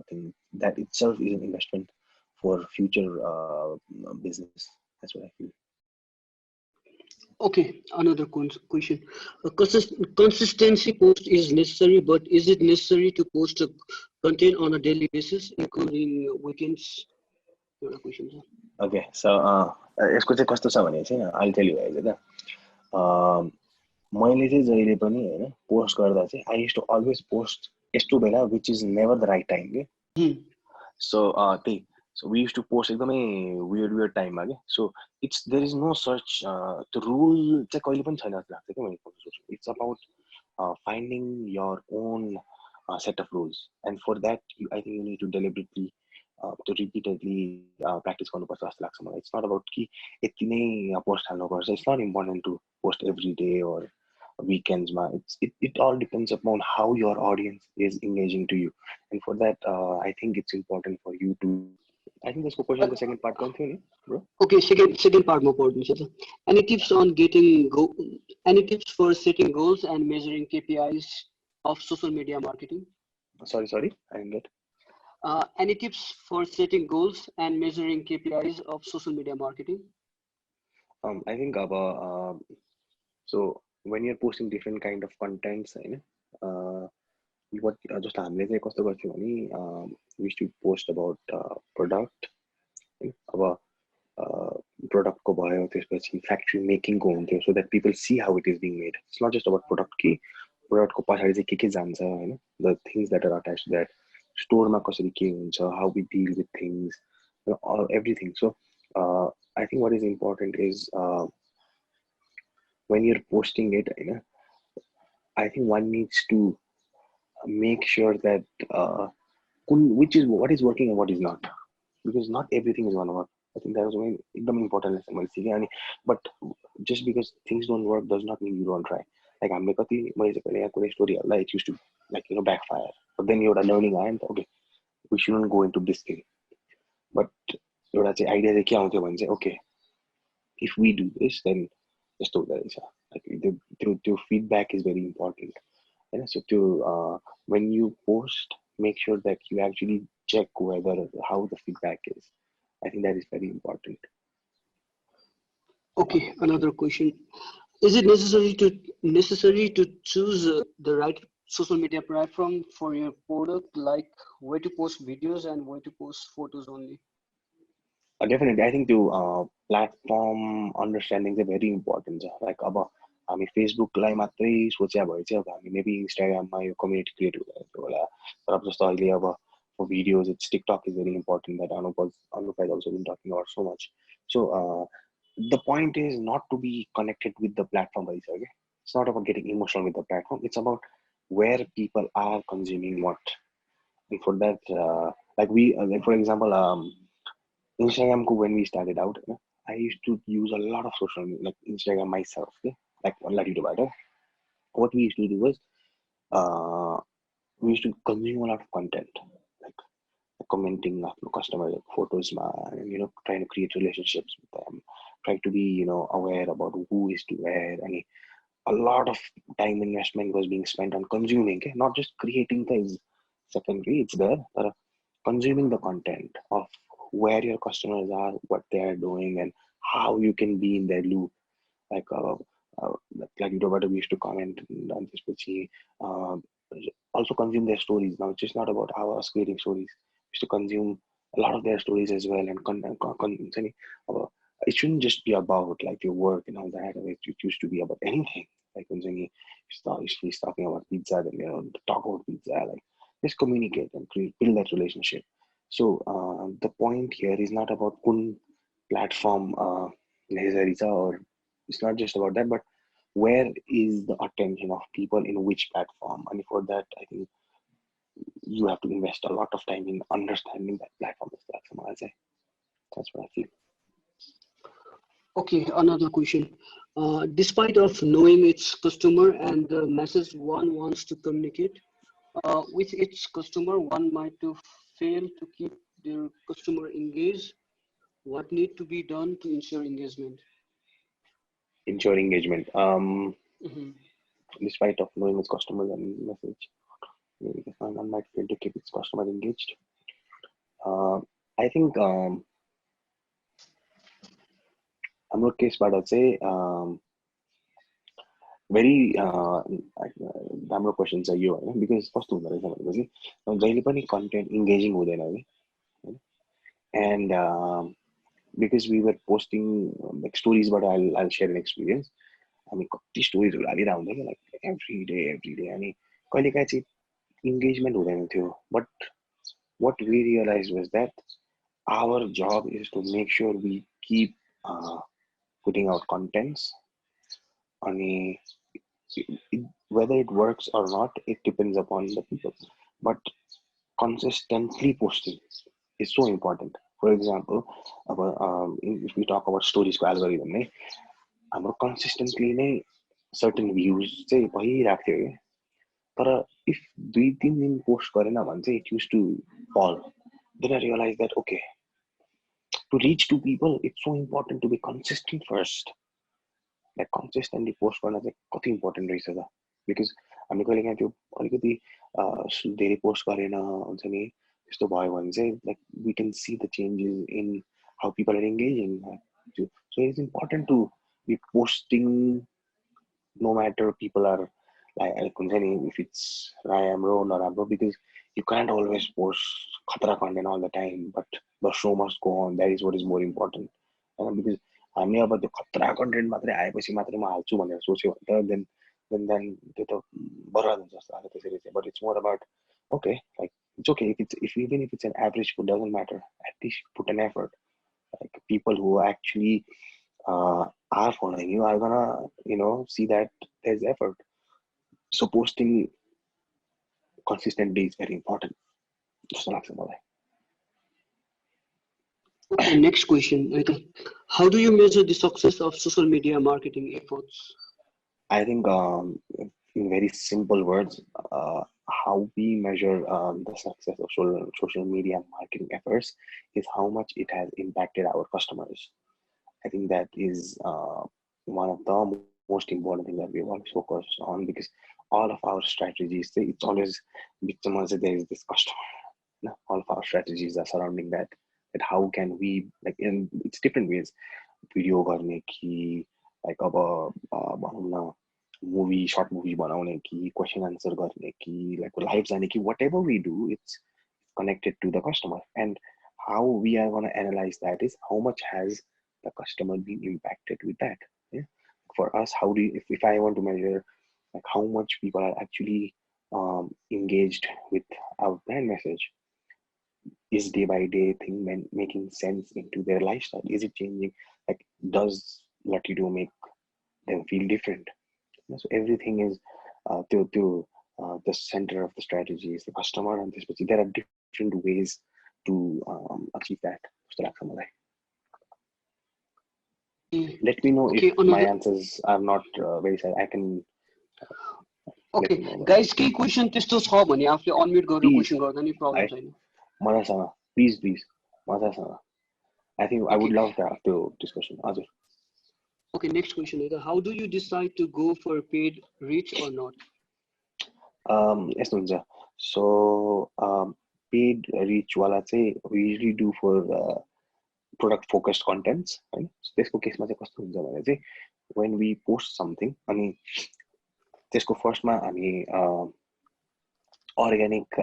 thing, that itself is an investment for future business. That's what I feel. Okay, another question. Consistency post is necessary, but is it necessary to post content on a daily basis, including weekends? Question. Okay, so यसको चाहिँ कस्तो छ भने चाहिँ I'll tell you guys हैन. मैले चाहिँ जहिले पनि हैन पोस्ट गर्दा चाहिँ I used to always post यस्तो बेला which is never the right time के. So so we used to post एकदमै weird time मा के. So there is no such the rule चाहिँ कहिले पनि छैन जस्तो लाग्छ के मैले. It's about finding your own set of rules, and for that I think you need to deliberately to repeatedly practice गर्नुपर्छ जस्तो लाग्छ मलाई. It's not about कि यति नै पोस्ट हाल्नुपर्छ. It's not important to post every day or weekends ma. It all depends upon how your audience is engaging to you, and for that I think it's important for you to. I think this question the second part come through, bro. Okay, second part more important. Any tips on any tips for setting goals and measuring KPIs of social media marketing? Sorry, I didn't get. Any tips for setting goals and measuring KPIs of social media marketing? I think so when you're posting different kind of contents, what just हामीले चाहिँ कस्तो गर्छौँ भने we used to post about product, अब product को भयो त्यसपछि factory making को हुन्थ्यो, so that people see how it is being made. It's not just about product कि product को पछाडि चाहिँ के जान्छ हैन, the things that are attached to that, store मा कसरी के हुन्छ, how we deal with things, everything. So I think what is important is when you're posting it, I think one needs to make sure that what is working and what is not, because not everything is gonna work. I think that was एकदम important lesson. But just because things don't work does not mean you don't try. Like हामीले कति मैले चाहिँ यहाँ कुनै story हाल्दा it used to backfire, but then एउटा learning आयो नि त, okay, we shouldn't go into this thing. But एउटा चाहिँ idea चाहिँ के आउँथ्यो भने चाहिँ okay, if we do this then यस्तो हुँदो रहेछ. Like the feedback is very important. So when you post, make sure that you actually check how the feedback is. I think that is very important. Okay, another question. Is it necessary to choose the right social media platform for your product, like where to post videos and where to post photos only? Definitely, I think the platform understanding is very important. Like हामी फेसबुकलाई मात्रै सोचे भए चाहिँ अब हामी maybe इन्स्टाग्राममा यो community create हुँदैन होला, तर अब जस्तो अहिले अब for videos it's TikTok is very important, that Anup has also been talking about so much. So the point is not to be connected with the platform, okay? It's not about getting emotional with the platform, it's about where people are consuming what. And for that like for example Instagram when we started out, I used to use a lot of social media, like Instagram myself, okay? Like on LatidoII. What we used to do was we used to consume a lot of content, like commenting after customer photos and trying to create relationships with them, trying to be aware about who is to where, and a lot of time investment was being spent on consuming, not just creating things. Secondary, it's there, but consuming the content of where your customers are, what they are doing, and how you can be in their loop. Like like we used to comment on this, which also consume their stories. Now it's just not about us creating stories. We used to consume a lot of their stories as well, and uh, it shouldn't just be about like your work and all that. It used to be about anything. Like when he's talking about pizza, then talk about pizza. Like just communicate and build that relationship. So the point here is not about kun platform necessary, or it's not just about that, but where is the attention of people in which platform, and for that I think you have to invest a lot of time in understanding that platform. That's what I feel. Okay, another question. Despite of knowing its customer and the message one wants to communicate with its customer, one might to fail to keep their customer engaged. What need to be done to ensure engagement? Ensure engagement. Mhm. Despite of knowing its customers and message, maybe one might fail to keep its customer engaged. I think हाम्रो केसबाट चाहिँ very राम्रो question छ यो होइन, because कस्तो हुँदो रहेछ भनेपछि जहिले पनि कन्टेन्ट इङ्गेजिङ हुँदैन कि होइन. And because we were posting like स्टोरिजबाट आई सेयर एन एक्सपिरियन्स. हामी कति स्टोरिजहरू हालिरहेको हुन्थ्यो कि लाइक एभ्री डे अनि कहिलेकाहीँ चाहिँ इङ्गेजमेन्ट हुँदैन थियो. But what we realized was that our job is to make sure we keep putting out contents. And whether it works or not, it depends upon the people. But consistently posting is so important. For example, if we talk about stories algorithm, हाम्रो consistently नै certain views चाहिँ भइरहेको थियो कि. तर if 2-3 दिन post गरेन भने चाहिँ it used to fall. Then I realized that okay, to reach to people, it's so important to be consistent first. Like consistently post गर्न चाहिँ कति इम्पोर्टेन्ट रहेछ त. बिकज हामी कहिले काहीँ त्यो अलिकति धेरै पोस्ट गरेन हुन्छ नि, त्यस्तो भयो भने चाहिँ like we can see the changes in how people are engaging. So it's important to be posting no matter people are like if it's राम्रो नराम्रो, because you can't always post खतरा content all the time, but the show must go on. That is what is more important. Because हामी अब त्यो खतरा content मात्रै आएपछि मात्रै म हाल्छु भनेर सोच्यो भने त then त्यो त बर्बाद हुन्छ जस्तो लाग्छ त्यसरी चाहिँ. But it's more about okay, like it's okay if even if it's an average food, doesn't matter, at least put an effort. Like people who actually are following you are gonna see that there's effort. So posting consistently is very important. जस्तो लाग्छ मलाई. Okay, next question. Okay. How do you measure the success of social media marketing efforts? I think in very simple words, how we measure the success of social media marketing efforts is how much it has impacted our customers. I think that is one of the most important things that we always focus on, because all of our strategies, it's always there is this customer. All of our strategies are surrounding that. That how can we, like, in it's different ways. Video गर्ने कि like अब भनौँ न movie, short movie बनाउने कि question answer गर्ने कि like live जाने कि whatever we do, it's connected to the customer. And how we are going to analyze that is how much has the customer been impacted with that. Yeah? For us, how do you, if I want to measure like how much people are actually engaged with our brand message, is day by day thing making sense into their lifestyle? Is it changing? Like, does Latido make them feel different? So everything is to the center of the strategy is the customer, and this, but there are different ways to achieve that. Let me know Okay, if my answers are not very sad. I can. Okay, guys, केही question त्यस्तो छ भने आफूले unmute गरेर Please. Question गर्दा नि problem छैन मजासँग प्लिज मजासँग I think I would love to have the discussion. Ajay. Okay, next question is how do you decide to go for paid reach or not? यस्तो हुन्छ so paid reach वाला चाहिँ we usually do for product focused contents हैन त्यसको केसमा चाहिँ कस्तो हुन्छ भने चाहिँ when we post something अनि त्यसको फर्स्टमा हामी organic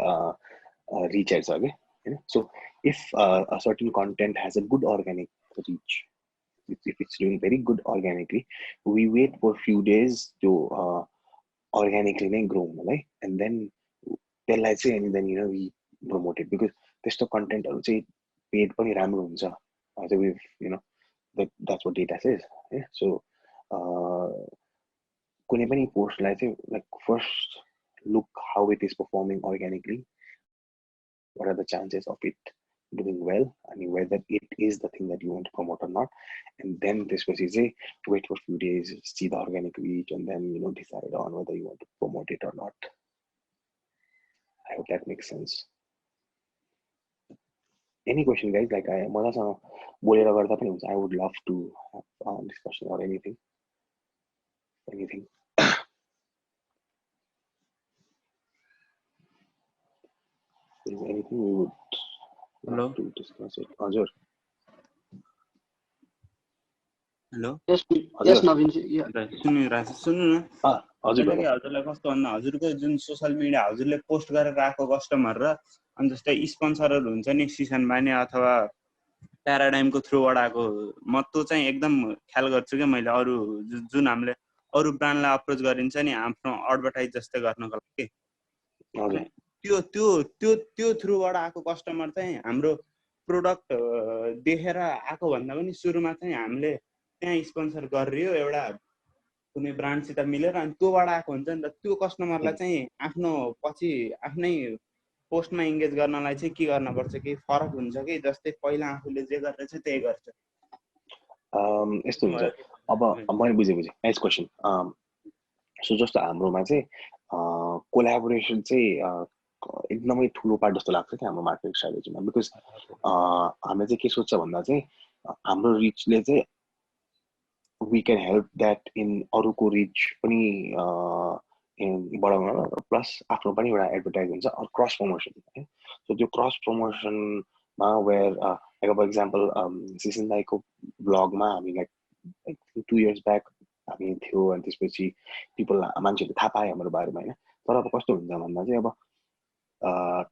reach हेर्छ के हैन so if a certain content has a good organic reach if it's doing very good organically we wait for few days to organically नै grow हुनलाई and then त्यसलाई चाहिँ and then we promote it because त्यस्तो कन्टेन्टहरु चाहिँ paid पनि राम्रो हुन्छ as we've that's what data says yeah so कुनै पनि पोस्टलाई चाहिँ like first look how it is performing organically what are the chances of it doing well and whether it is the thing that you want to promote or not and then त्यसपछि चाहिँ wait for few days see the organic reach and then decide on whether you want to promote it or not. I hope that makes sense. Any question guys like मजासँग बोलेर गर्दा पनि हुन्छ I would love to have a discussion or anything if anything we would love to discuss it. Ajur. Hello. Yes Navin ji yeah सुन्नु न हजुरलाई कस्तो भन्दा हजुरको जुन सोशल मिडिया हजुरले पोस्ट गरेर राखेको कस्टमर र अनि जस्तै स्पोन्सरहरु हुन्छ नि सिजन बानी अथवा प्याराडाइमको थ्रुबाट आएको म त्यो चाहिँ एकदम ख्याल गर्छु के मैले अरु जुन हामीले अरु ब्रान्डलाई अप्रोच गरिन्छ नि आफ्नो एडभर्टाइज जस्तै गर्नको लागि त्यो त्यो त्यो त्यो थ्रुबाट आएको कस्टमर चाहिँ हाम्रो प्रोडक्ट देखेर आएको भन्दा पनि सुरुमा चाहिँ हामीले त्यहाँ स्पोन्सर गरियो एउटा कुनै ब्रान्डसित मिलेर अनि त्योबाट आएको हुन्छ नि त त्यो कस्टमरलाई चाहिँ आफ्नो पछि आफ्नै पोस्टमा एंगेज गर्नलाई चाहिँ के गर्न पर्छ कि फरक हुन्छ कि जस्तै पहिला आफूले जे गरेर चाहिँ त्यही गर्छ यस्तो हुन्छ अब मैले बुझे नेक्स्ट क्वेशन सो जस्तो हाम्रोमा चाहिँ कोल्याबोरेसन चाहिँ एकदमै ठुलो पार्ट जस्तो लाग्छ कि हाम्रो मार्केटिङ स्ट्र्याटेजीमा बिकज हामीले चाहिँ के सोच्छ भन्दा चाहिँ हाम्रो रिचले चाहिँ we can help that in अरुको रिच पनि बढाउन प्लस आफ्नो पनि एउटा एडभर्टाइज हुन्छ अर क्रस प्रमोसन है सो त्यो क्रस प्रमोसनमा where like for example Sisan दाइको ब्लगमा हामी लाइक 2 years ब्याक हामी थियो अनि त्यसपछि पिपल मान्छेले थाहा पाए हाम्रो बारेमा हैन तर अब कस्तो हुन्छ भन्दा चाहिँ अब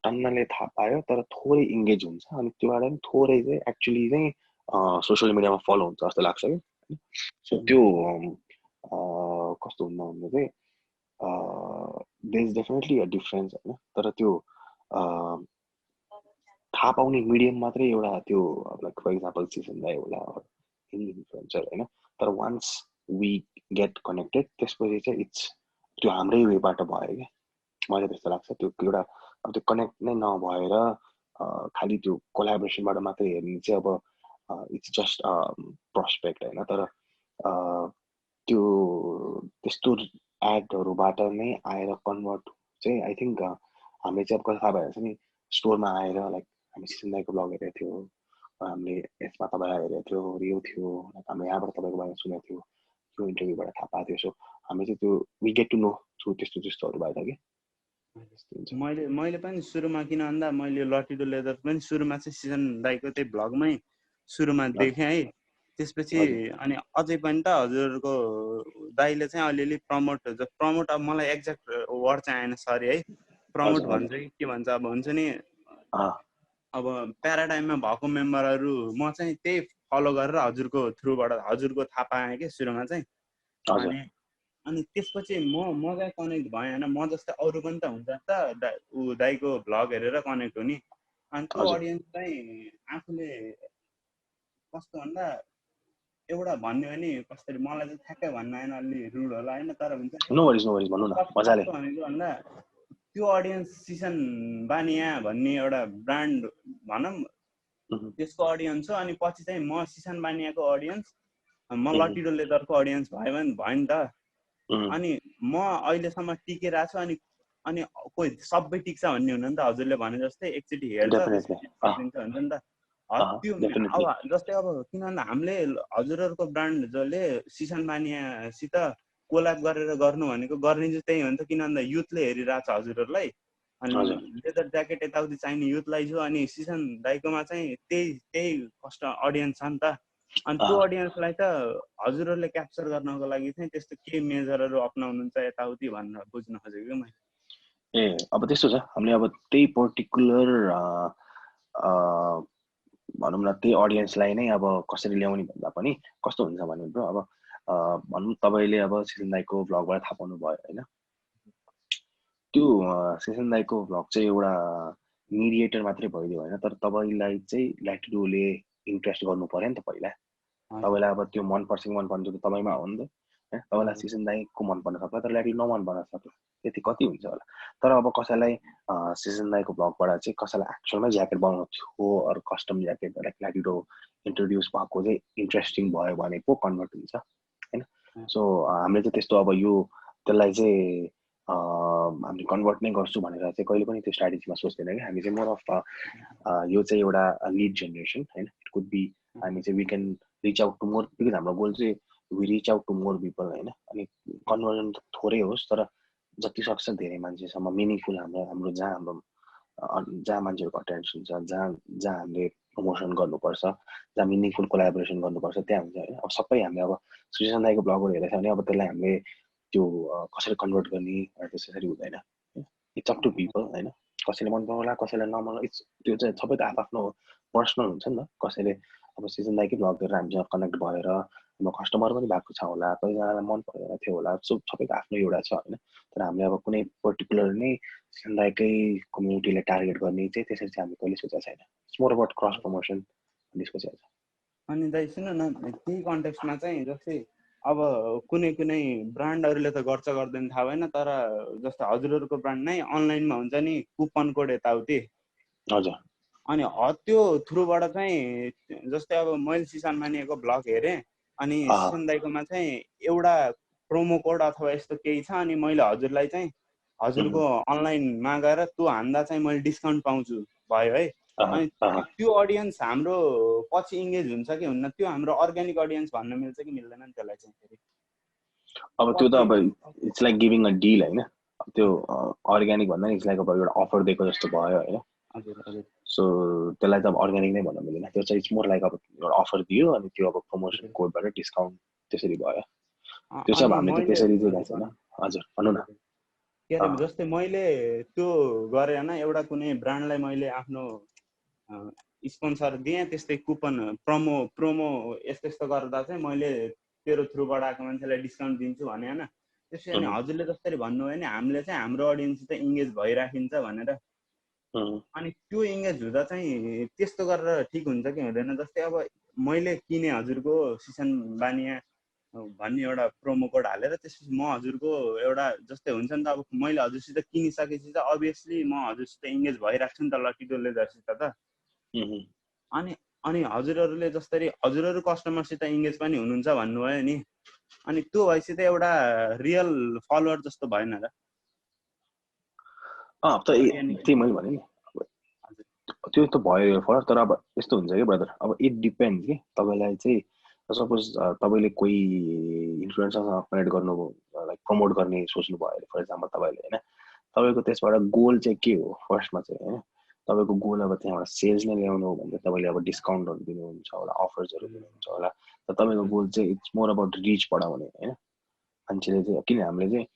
टन्नले थाहा पायो तर थोरै इन्गेज हुन्छ अनि त्योबाट पनि थोरै चाहिँ एक्चुअली चाहिँ सोशल मिडियामा फलो हुन्छ जस्तो लाग्छ कि सो त्यो कस्तो हुन्छ भन्दा चाहिँ there is definitely a difference हैन तर त्यो थाहा पाउने मिडियम मात्रै एउटा त्यो लाइक फर एक्जाम्पल सिजन दाइ होला एनी इन्फ्लुएन्सर हैन तर वान्स वी गेट कनेक्टेड त्यसपछि चाहिँ इट्स त्यो हाम्रै वेबाट भयो क्या मलाई त्यस्तो लाग्छ त्यो एउटा अब त्यो कनेक्ट नै नभएर खालि त्यो कोलाबोरेसनबाट मात्रै हेर्ने चाहिँ अब इट्स जस्ट प्रोस्पेक्ट हैन तर त्यो त्यस्तो एडहरुबाट नै आएर कन्भर्ट चाहिँ आई थिंक हामीले चाहिँ अब थाहा भएछ नि स्टोरमा आएर लाइक हामी सिजन दाइको ब्लग हेरेको थियो हामीले यसमा तपाईलाई हेरेको थियो यो थियो हामीले यहाँबाट तपाईको बारेमा सुनेको थियो यो इन्टरभ्यूबाट थाहा पाएको थियो सो हामी चाहिँ त्यो we get to know through त्यस्तोहरुबाट के मैले पनि सुरुमा किन भन्दा मैले लटिडो लेदर पनि सुरुमा चाहिँ सिजन दाइको त्यही ब्लगमै सुरुमा देखेँ है त्यसपछि अनि अझै पनि त हजुरको दाइले चाहिँ अलिअलि प्रमोट अब मलाई एक्ज्याक्ट वर्ड चाहिँ आएन सरी है प्रमोट भन्छ कि के भन्छ अब हुन्छ नि अब प्याराडाइममा भएको मेम्बरहरू म चाहिँ त्यही फलो गरेर हजुरको थ्रुबाट हजुरको थाहा पाएँ कि सुरुमा चाहिँ अनि त्यसपछि म चाहिँ कनेक्ट भएँ हैन म जस्तै अरु पनि त हुन्छ त उ दाइको भ्लग हेरेर कनेक्ट हुने अनि त्यो ऑडियन्स चाहिँ आफूले कस्तो भन्दा एउटा भन्ने भने कसरी मलाई चाहिँ ठ्याक्कै भन्न आएन अलि रुड होला हैन तर हुन्छ नो वरिज भन्नु न मजाले भनेको भन्दा त्यो ऑडियन्स सिजन बानिया भन्ने एउटा ब्रान्ड भनौं त्यसको ऑडियन्स हो अनि पछि चाहिँ म सिजन बानियाको ऑडियन्स म लटिडो लेदरको ऑडियन्स भयो नि त अनि म अहिलेसम्म टिकेर छु अनि अनि कोही सबै टिक्छ भन्ने हुन नि त हजुरले भने जस्तै एकचोटि हेर्छ त्यसपछि हुन्छ नि त त्यो अब जस्तै अब किन भन्दा हामीले हजुरहरूको ब्रान्डले सिसन बानियासित कोल्याब गरेर गर्नु भनेको गर्ने चाहिँ त्यही हो नि त किन भन्दा युथले हेरिरहेको छ हजुरहरूलाई अनि लेदर ज्याकेट यताउति चाहिने युथलाई छु अनि सिसन दाइकोमा चाहिँ त्यही अडियन्स छ नि त अनि त्यो अडियन्सलाई त हजुरहरूले क्याप्चर गर्नको लागि चाहिँ त्यस्तो के मेजरहरू अपनाउनुहुन्छ यताउति भनेर बुझ्न खोजेको मैले अब त्यस्तो छ हामीले अब त्यही पर्टिकुलर भनौँ न त्यही अडियन्सलाई नै अब कसरी ल्याउने भन्दा पनि कस्तो हुन्छ भने ब्रो अब भनौँ तपाईँले अब सिसन दाइको भ्लगबाट थाहा पाउनु भयो होइन त्यो सिसन दाइको भ्लग चाहिँ एउटा मिडिएटर मात्रै भइदियो होइन तर तपाईँलाई चाहिँ ल्याटिडोले इन्ट्रेस्ट गर्नु पर्यो नि त पहिला तपाईँलाई अब त्यो मनपर्छ कि मन पर्छ तपाईँमा हो नि त होइन तपाईँलाई सिसन दाइको मन पर्न सक्ला तर ल्याटिडो नमन पर्न सक्ला त्यति कति हुन्छ होला तर अब कसैलाई सिसन दाइको भ्लगबाट चाहिँ कसैलाई एक्चुअलमै ज्याकेट बनाउनु थियो अरू कस्टम ज्याकेट ल्याटिडो इन्ट्रोड्युस भएको चाहिँ इन्ट्रेस्टिङ भयो भने पो कन्भर्ट हुन्छ होइन सो हामीले चाहिँ त्यस्तो अब यो त्यसलाई चाहिँ हामीले कन्भर्ट नै गर्छु भनेर चाहिँ कहिले पनि त्यो स्ट्राटेजीमा सोच्दैन कि हामी चाहिँ मोर अफ यो चाहिँ एउटा लिड जेनेरेसन होइन इट कुड बी हामी चाहिँ we can reach out to more because हाम्रो गोल चाहिँ we reach out to more people होइन अनि कन्भर्जन थोरै होस् तर जति सक्छ धेरै मान्छेसम्म मिनिङफुल हाम्रो जहाँ मान्छेहरूको अटेन्सन छ जहाँ हामीले प्रमोसन गर्नुपर्छ जहाँ मिनिङफुल कोलाबोरेसन गर्नुपर्छ त्यहाँ हुन्छ होइन अब सबै हामीले अब सिसन दाइको ब्लगहरू हेरेको छ भने अब त्यसलाई हामीले त्यो कसरी कन्भर्ट गर्ने त्यसरी हुँदैन इट्स अप टु पिपल होइन कसैले मन पराउला कसैलाई नमन इट्स त्यो चाहिँ सबैको आफ्नो पर्सनल हुन्छ नि त कसैले अब सिसन दाइकै ब्लग हेरेर हामीसँग कनेक्ट भएर हाम्रो कस्टमर पनि भएको छ होला कतिजनालाई मन परेर थियो होला सो सबैको आफ्नो एउटा छ होइन तर हामीले अब कुनै पर्टिकुलर नै सिसन दाइकै कम्युनिटीलाई टार्गेट गर्ने चाहिँ त्यसरी चाहिँ हामीले कहिले सोचेको छैन it's more about cross promotion त्यसको चाहिँ अनि दाइ सुन्नु न त्यही कन्टेक्स्टमा चाहिँ जस्तै अब कुनै ब्रान्डहरूले त गर्छ गर्दैन थाहा भएन तर जस्तो हजुरहरूको ब्रान्ड नै अनलाइनमा हुन्छ नि कुपन कोड यताउति हजुर अनि त्यो थ्रुबाट चाहिँ जस्तै अब मैले सिसन बानियाको ब्लग हेरेँ अनि सिसन दाइकोमा चाहिँ एउटा प्रोमो कोड अथवा यस्तो केही छ अनि मैले हजुरलाई चाहिँ हजुरको अनलाइनमा गएर त्यो हान्दा चाहिँ मैले डिस्काउन्ट पाउँछु भयो है अनि त्यो अडियन्स हाम्रो पछि इङ्गेज हुन्छ कि हुन्न त्यो हाम्रो अर्ग्यानिक अडियन्स भन्न मिल्छ कि मिल्दैन नि त्यसलाई चाहिँ फेरि अब त्यो त अब it's like giving a deal होइन त्यो अर्ग्यानिक भन्दा इट्स लाइक अब एउटा अफर दिएको जस्तो भयो होइन सो त्यसलाई त अब अर्ग्यानिक नै भन्न मिल्दैन त्यो चाहिँ इट्स मोर लाइक अब एउटा अफर दियो अनि त्यो अब प्रमोसन कोडबाट डिस्काउन्ट त्यसरी भयो त्यो चाहिँ अब हामीले त त्यसरी चाहिँ गएको छैन हजुर भन्नु न के अरे जस्तै मैले त्यो गरेँ होइन एउटा कुनै ब्रान्डलाई मैले आफ्नो स्पोन्सर दिएँ त्यस्तै कुपन प्रोमो यस्तो गर्दा चाहिँ मैले तेरो थ्रुबाट आएको मान्छेलाई डिस्काउन्ट दिन्छु भने होइन त्यसै अनि हजुरले जसरी भन्नुभयो नि हामीले चाहिँ हाम्रो अडियन्स चाहिँ इङ्गेज भइराखिन्छ भनेर अनि त्यो इङ्गेज हुँदा चाहिँ त्यस्तो गरेर ठिक हुन्छ कि हुँदैन जस्तै अब मैले किने हजुरको सिसन बानिया भन्ने एउटा प्रोमो कोड हालेर त्यसपछि म हजुरको एउटा जस्तै हुन्छ नि त अब मैले हजुरसित किनिसकेपछि त अभियसली म हजुरसित इङ्गेज भइराख्छु नि त लटिडो लेदरसित त अनि हजुरहरूले जसरी हजुरहरू कस्टमरसित इङ्गेज पनि हुनुहुन्छ भन्नुभयो नि अनि त्यो भएपछि त एउटा रियल फलोवर जस्तो भएन र त्यही मैले भने नि त्यो त भयो फरक तर अब यस्तो हुन्छ कि ब्रदर अब इट डिपेन्ड कि तपाईँलाई चाहिँ सपोज तपाईँले कोही इन्फ्लुएन्सरसँग कनेक्ट गर्नु लाइक प्रमोट गर्ने सोच्नु भयो अरे फर इक्जाम्पल तपाईँले होइन तपाईँको त्यसबाट गोल चाहिँ के हो फर्स्टमा चाहिँ होइन तपाईँको गोल अब त्यहाँबाट सेल्स नै ल्याउनु हो भने तपाईँले अब डिस्काउन्टहरू दिनुहुन्छ होला अफर्सहरू दिनुहुन्छ होला तर तपाईँको गोल चाहिँ इट्स मोर अबाउट रिच बढाउने होइन मान्छेले चाहिँ किन हामीले चाहिँ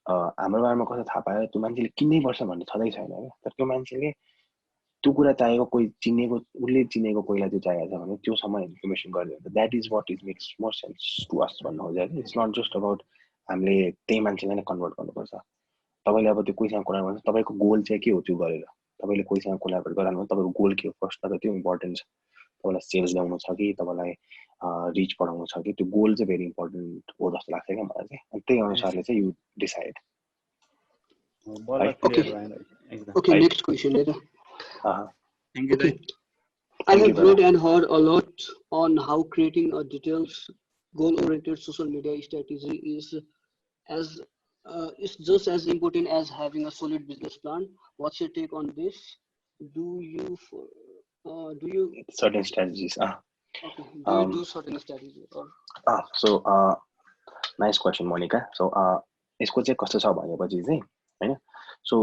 हाम्रो बारेमा कसो थाहा पायो त्यो मान्छेले किन्नै पर्छ भन्ने छँदै छैन होइन तर त्यो मान्छेले त्यो कुरा चाहिएको कोही चिनेको उसले चिनेको कोहीलाई त्यो चाहिएको छ भने त्योसम्म इन्फर्मेसन गरिदियो भने that is what is makes more sense to us भन्नु खोजेको कि इट्स नट जस्ट अबाउट हामीले त्यही मान्छेलाई नै कन्भर्ट गर्नुपर्छ तपाईँले अब त्यो कोहीसँग कोलाबोरेट गर्नु तपाईँको गोल चाहिँ के हो त्यो गरेर तपाईँले कोहीसँग कोलाबोरेट गराउनु भने तपाईँको गोल के हो फर्स्टमा त त्यो इम्पोर्टेन्ट छ तपाईँलाई सेल्स ल्याउनु छ कि तपाईँलाई रिच बढाउनु छ कि त्यो गोल चाहिँ भेरी इम्पोर्टेन्ट हो जस्तो लाग्छ क्या मलाई चाहिँ अनि त्यही अनुसारले चाहिँ you decide Okay, next question later. Thank you. Okay. I have read and heard a lot on how creating a detailed, goal-oriented social media strategy is as it's just as important as having a solid business plan. What's your take on this? Do you do you Certain strategies. okay? Do you Um, do certain strategy or so nice question, Monica. So यसको चाहिँ कस्तो छ भनेपछि चाहिँ हैन so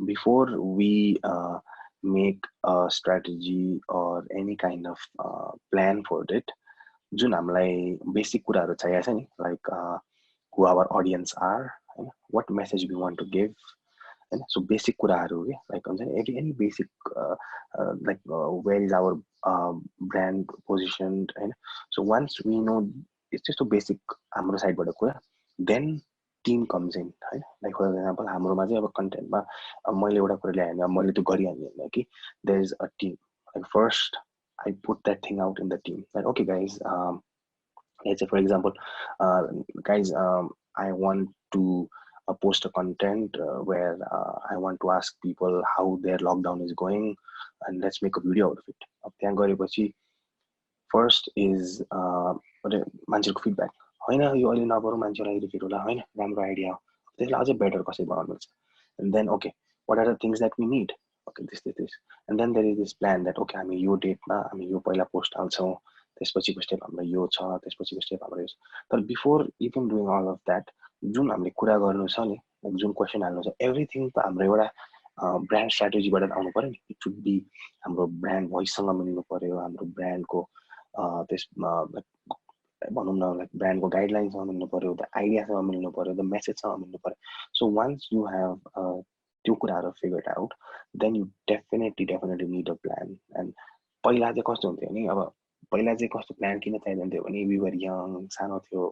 before we make a strategy or any kind of plan for it, जुन हामीलाई basic कुराहरू चाहिएको छ नि, like who our audience are, what message we want to give, and so basic कुराहरू के like हुन्छ नि any basic like where is our brand positioned, and so once we know it's just a basic हाम्रो साइडबाट कुरा, then team comes in हैन. Like for example हाम्रोमा चाहिँ अब कन्टेन्टमा मैले एउटा कुरा ल्याएँ भने मैले त्यो गरिहाल्ने होइन कि there is a team. Like first I put that thing out in the team that okay guys, let's say for example guys, I want to post a content where I want to ask people how their lockdown is going and let's make a video out of it. त्यहाँ गरेपछि first is मान्छेको feedback. होइन यो अहिले नगरौँ मान्छेलाई irritate होला होइन राम्रो आइडिया हो त्यसलाई अझै बेटर कसरी बनाउनु मिल्छ. And then okay, what are the things that we need? Okay, this and then there is this plan that okay हामी यो डेटमा हामी यो पहिला पोस्ट हाल्छौँ, त्यसपछिको स्टेप हाम्रो यो छ, त्यसपछिको स्टेप हाम्रो यो छ. तर before even doing all of that जुन हामीले कुरा गर्नु छ नि, जुन क्वेसन हाल्नु छ, एभ्रिथिङ त हाम्रो एउटा ब्रान्ड स्ट्राटेजीबाट आउनु पऱ्यो नि. इट सुड बी हाम्रो ब्रान्ड भोइससँग मिल्नु पऱ्यो, हाम्रो ब्रान्डको त्यसमा भनौँ न लाइक ब्रान्डको गाइडलाइन्ससँग मिल्नु पऱ्यो, द आइडियासँग मिल्नु पऱ्यो, द मेसेजसँग मिल्नु पऱ्यो. सो वान्स यु हेभ त्यो कुराहरू figure out then you definitely need a plan. And पहिला चाहिँ कस्तो हुन्थ्यो नि, अब पहिला चाहिँ कस्तो प्लान किन चाहिँदैन थियो भने वी वर यङ, सानो थियो,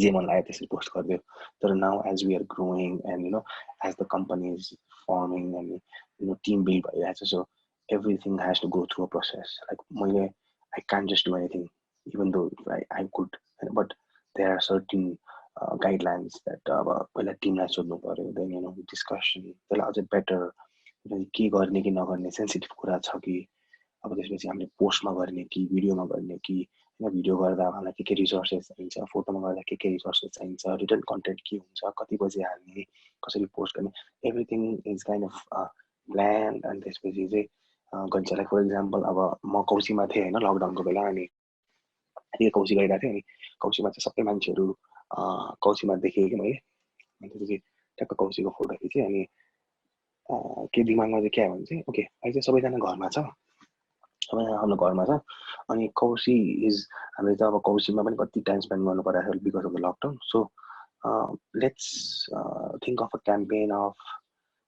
जे मन लाग्यो त्यसरी पोस्ट गरिदियो. तर now as we are growing and you know as the company is forming and you know team build भइरहेको छ, so everything has to go through a process. Like मैले I can't just do anything even though I could, but there are certain guidelines that पहिला टिमलाई सोध्नु पऱ्यो, then you know discussion त्यसलाई अझै better के गर्ने कि नगर्ने सेन्सिटिभ कुरा छ कि, अब त्यसपछि हामीले पोस्टमा गर्ने कि भिडियोमा गर्ने कि, होइन भिडियो गर्दा हामीलाई के रिसोर्सेस चाहिन्छ, फोटोमा गर्दा के रिसोर्सेस चाहिन्छ, रिटर्न कन्टेन्ट के हुन्छ, कति बजी हाल्ने, कसरी पोस्ट गर्ने, everything is kind of plan. अनि त्यसपछि चाहिँ गन्छ. लाइक फर इक्जाम्पल अब म कौशीमा थिएँ होइन लकडाउनको बेला, अनि त्यही कौशी गइरहेको थिएँ, अनि कौशीमा चाहिँ सबै मान्छेहरू कौशीमा देखेँ कि मैले. अनि त्यसपछि ट्याक्क कौशीको फोटो खिचेँ, अनि के दिमागमा चाहिँ के आयो भने चाहिँ ओके अहिले चाहिँ सबैजना घरमा छ, सबैजना आफ्नो घरमा छ, अनि कौशी इज हामीले त अब कौशीमा पनि कति टाइम स्पेन्ड गर्नु परिरहेको छ because of the lockdown. So let's think of a campaign of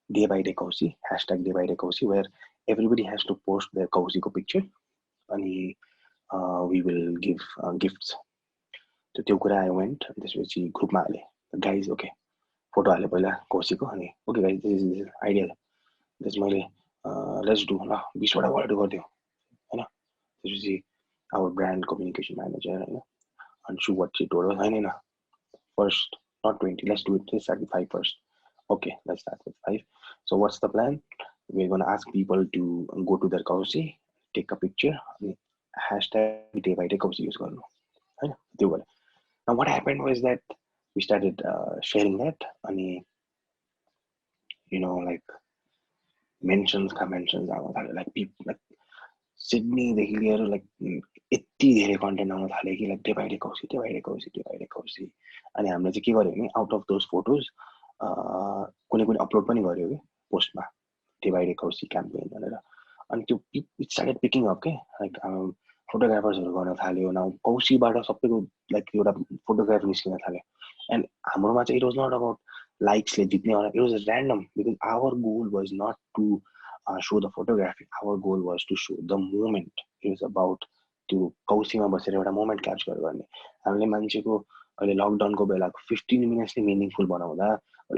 day by day Cauchy, #day by day kausi, where everybody has to post their कौशीको पिक्चर, अनि we will give gifts. त्यो कुरा I went, त्यसपछि ग्रुपमा हालेँ guys okay photo हालेँ पहिला कौशीको, अनि okay guys this is ideal, त्यस मैले लेट्स डु ल 20वटा वर्ड गरिदियो होइन. त्यसपछि आवर ब्रान्ड कम्युनिकेसन म्यानेजर होइन अन्सु वाट सी टोल्ड होइन first not 20, let's do it start with 5 first. Okay let's start with 5. So what's the plan, we are gonna ask people to go to their kausi, take a picture, अनि #day by day kausi use गर्नु होइन. त्यो गरेँ. Now what happened was that we started sharing that, अनि you know like mentions आउन थाल्यो, like people like सिडनीदेखि लिएर like यति धेरै कन्टेन्ट आउन थाल्यो कि like day by day Cauchy, day by day Cauchy, day by day कौशी. अनि हामीले चाहिँ के गर्यो भने आउट अफ दोज फोटोज कुनै कुनै अपलोड पनि गर्यो कि पोस्टमा डे बाई डे कौशी क्याम्पेन भनेर. अनि त्यो इट स्टार्टेड पिकिङ अप के, लाइक फोटोग्राफर्सहरू गर्न थाल्यो. नाउ कौशीबाट सबैको लाइक एउटा फोटोग्राफर निस्किन थाल्यो. एन्ड हाम्रोमा चाहिँ इट वाज नट अबाउट लाइक्सले जित्ने होला, it was random because our goal was not to show the photography. Our goal was to show the moment. It was about त्यो कौशीमा बसेर एउटा मोमेन्ट क्याप्चर गर्ने. हामीले मान्छेको अहिले लकडाउनको बेलाको 15 मिनट्सले मिनिङफुल बनाउँदा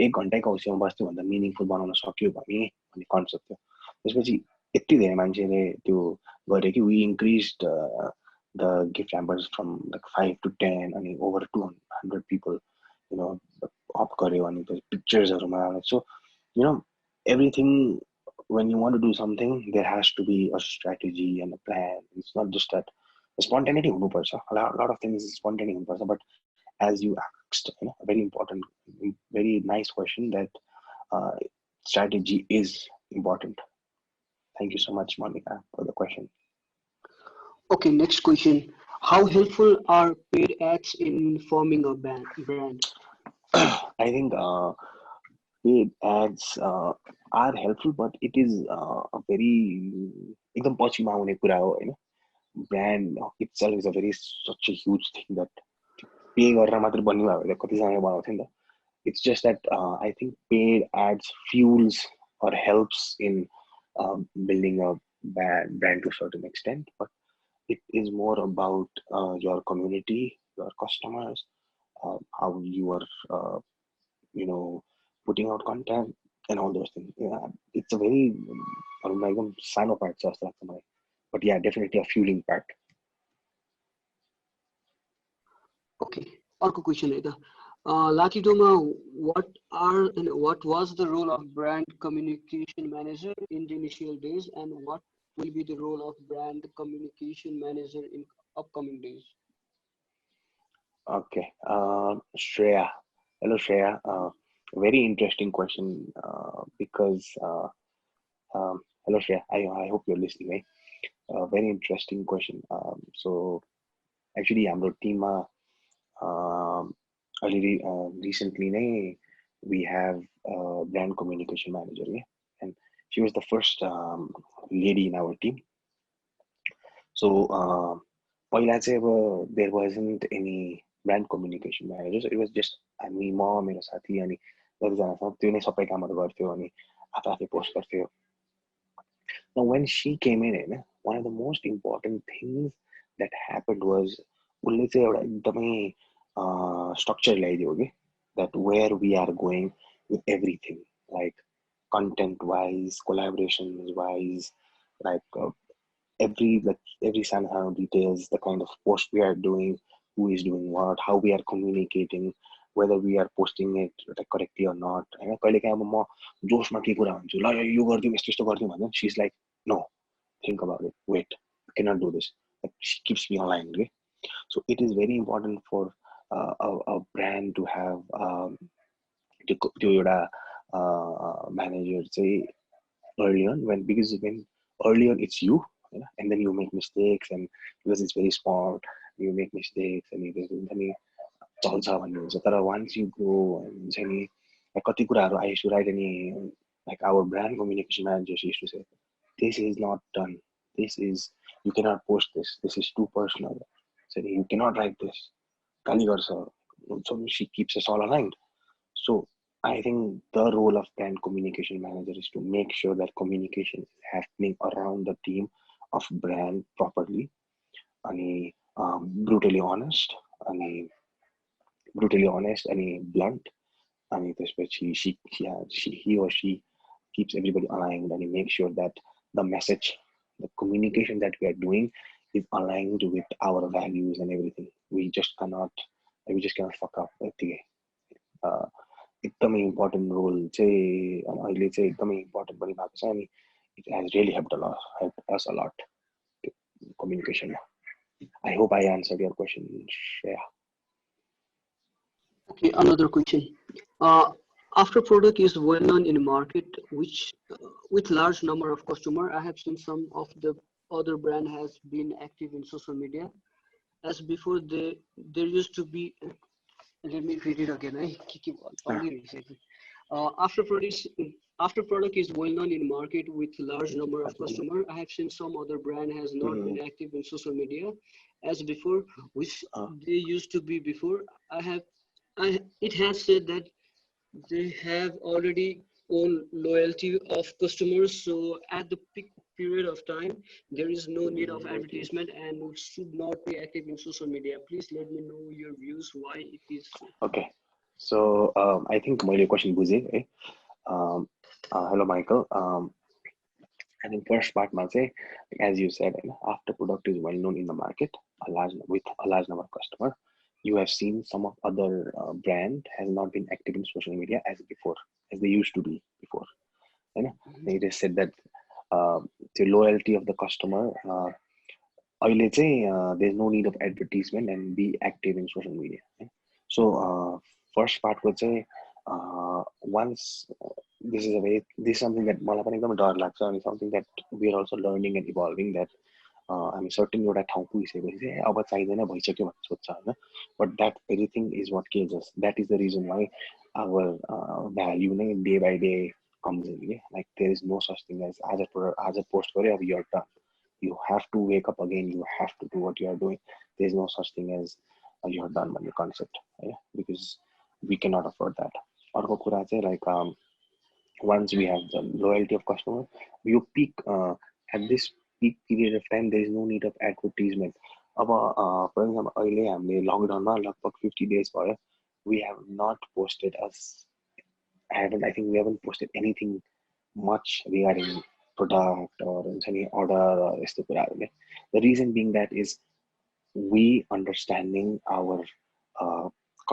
1 घन्टै कौशीमा बस्थ्यो भन्दा मिनिङफुल बनाउन सक्यो भने भन्ने कन्सेप्ट थियो. त्यसपछि यति धेरै मान्छेले त्यो गरे कि we increased the gift hampers from like 5 to 10 अनि over 200 people you know up गर्यो. अनि त्यो पिक्चर्सहरूमा so you know everything when you want to do something there has to be a strategy and a plan. It's not just that spontaneity हुनुपर्छ, a lot of things spontaneity हुनुपर्छ, but as you next, a very important, very nice question that strategy is important. Thank you so much, Monica, for the question. Okay, next question. How helpful are paid ads in forming a brand? I think paid ads are helpful, but it is a very एकदम पछिमा आउने कुरा हो हैन. Brand itself is a very such a huge thing that pay गरेर मात्र बन्ने भए कतिजनाले बनाउँथ्यो नि त. It's just that I think paid ads fuels or helps in building a brand to a certain extent, but it is more about your community, your customers, how you are, putting out content and all those things. Yeah, it's a very sano part, but yeah, definitely a fueling part. Okay, अर्को question है त. Latidoma, what was the role of brand communication manager in the initial days, and what will be the role of brand communication manager in upcoming days? Okay, Shreya. Hello, Shreya. Very interesting question because hello, Shreya. I hope you're listening. Right? Very interesting question. So actually, हाम्रो टिममा recently we have a brand communication manager, and she was the first lady in our team. So पहिला चाहिँ अब there wasn't any brand communication manager, so it was just हामी म मेरो साथी अनि जतिजनासँग त्यो नै सबै कामहरू गर्थ्यो अनि आफै पोस्ट गर्थ्यो. Now when she came in, one of the most important things that happened was उसले चाहिँ एउटा एकदमै structure ल्याइदियो कि that where we are going with everything, like content wise, collaborations wise, like every सानो details, the kind of post we are doing, who is doing what, how we are communicating, whether we are posting it like correctly or not. हैन कहिलेकाहीँ अब म जोशमा के कुरा भन्छु ल यो गरिदिउँ यस्तो यस्तो गरिदिउँ भन्दा she's like no, think about it, wait, you cannot do this. Like, she keeps me aligned. Okay? So it is very important for a brand to have त्यो एउटा manager चाहिँ early on, because when early on it's you, and then you make mistakes, and because it's very small, you make mistakes and it is चल्छ भन्ने हुन्छ. तर once you grow and हुन्छ नि कति कुराहरू I used to write any like our brand communication manager, she used to say this is not done, this is, you cannot post this is too personal, so you cannot write this, गाली गर्छ. So she keeps us all aligned. So I think the role of brand communication manager is to make sure that communication is happening around the team of brand properly, and brutally honest, and blunt, and especially he or she keeps everybody aligned, and make sure that the message, the communication that we are doing is aligned with our values and everything. We just cannot fuck up. एकदमै important role चाहिँ अहिले चाहिँ एकदमै important पनि भएको छ, अनि it has really helped us a lot communication. I hope I answered your question, Shreya. Okay, another question. After product is well known in the market, which with large number of customer, I have seen some of the other brand has been active in social media. As before, there used to be. Let me read it again. After product is well known in market with large number of customer, I have seen some other brand has not been active in social media as before, which they used to be before. It has said that they have already own loyalty of customers, so at the peak period of time there is no need of advertisement and should not be active in social media. Please let me know your views why it is so. Okay, so I think my question बुझे है. Hello Michael. I think first part ma चाहिँ, as you said, after product is well known in the market, with a large number of customer, you have seen some of other brand has not been active in social media as they used to be before. They just said that the loyalty of the customer, there's no need of advertisement and be active in social media. So first part would say once this is something that मलाई पनि एकदमै डर लाग्छ अनि something that we are also learning and evolving that हामी certain एउटा ठाउँ पुगिसकेपछि चाहिँ अब चाहिँदैन भइसक्यो भन्ने सोध्छ होइन but that everything is what keeps us that is the reason why our value नै day by day comes in के like there is no such thing as आज पोस्ट गऱ्यो अब you are done you have to wake up again you have to do what you are doing there is no such thing as you are done भन्ने concept होइन because we can not afford that अर्को कुरा चाहिँ like once we have the loyalty of customer you peak at this peak period of time there is no need of advertisement अब for example अहिले हामीले लकडाउनमा लगभग 50 days भयो we have not posted I think we haven't posted anything much regarding product or any order or यस्तो कुराहरुले the reason being that is we understanding our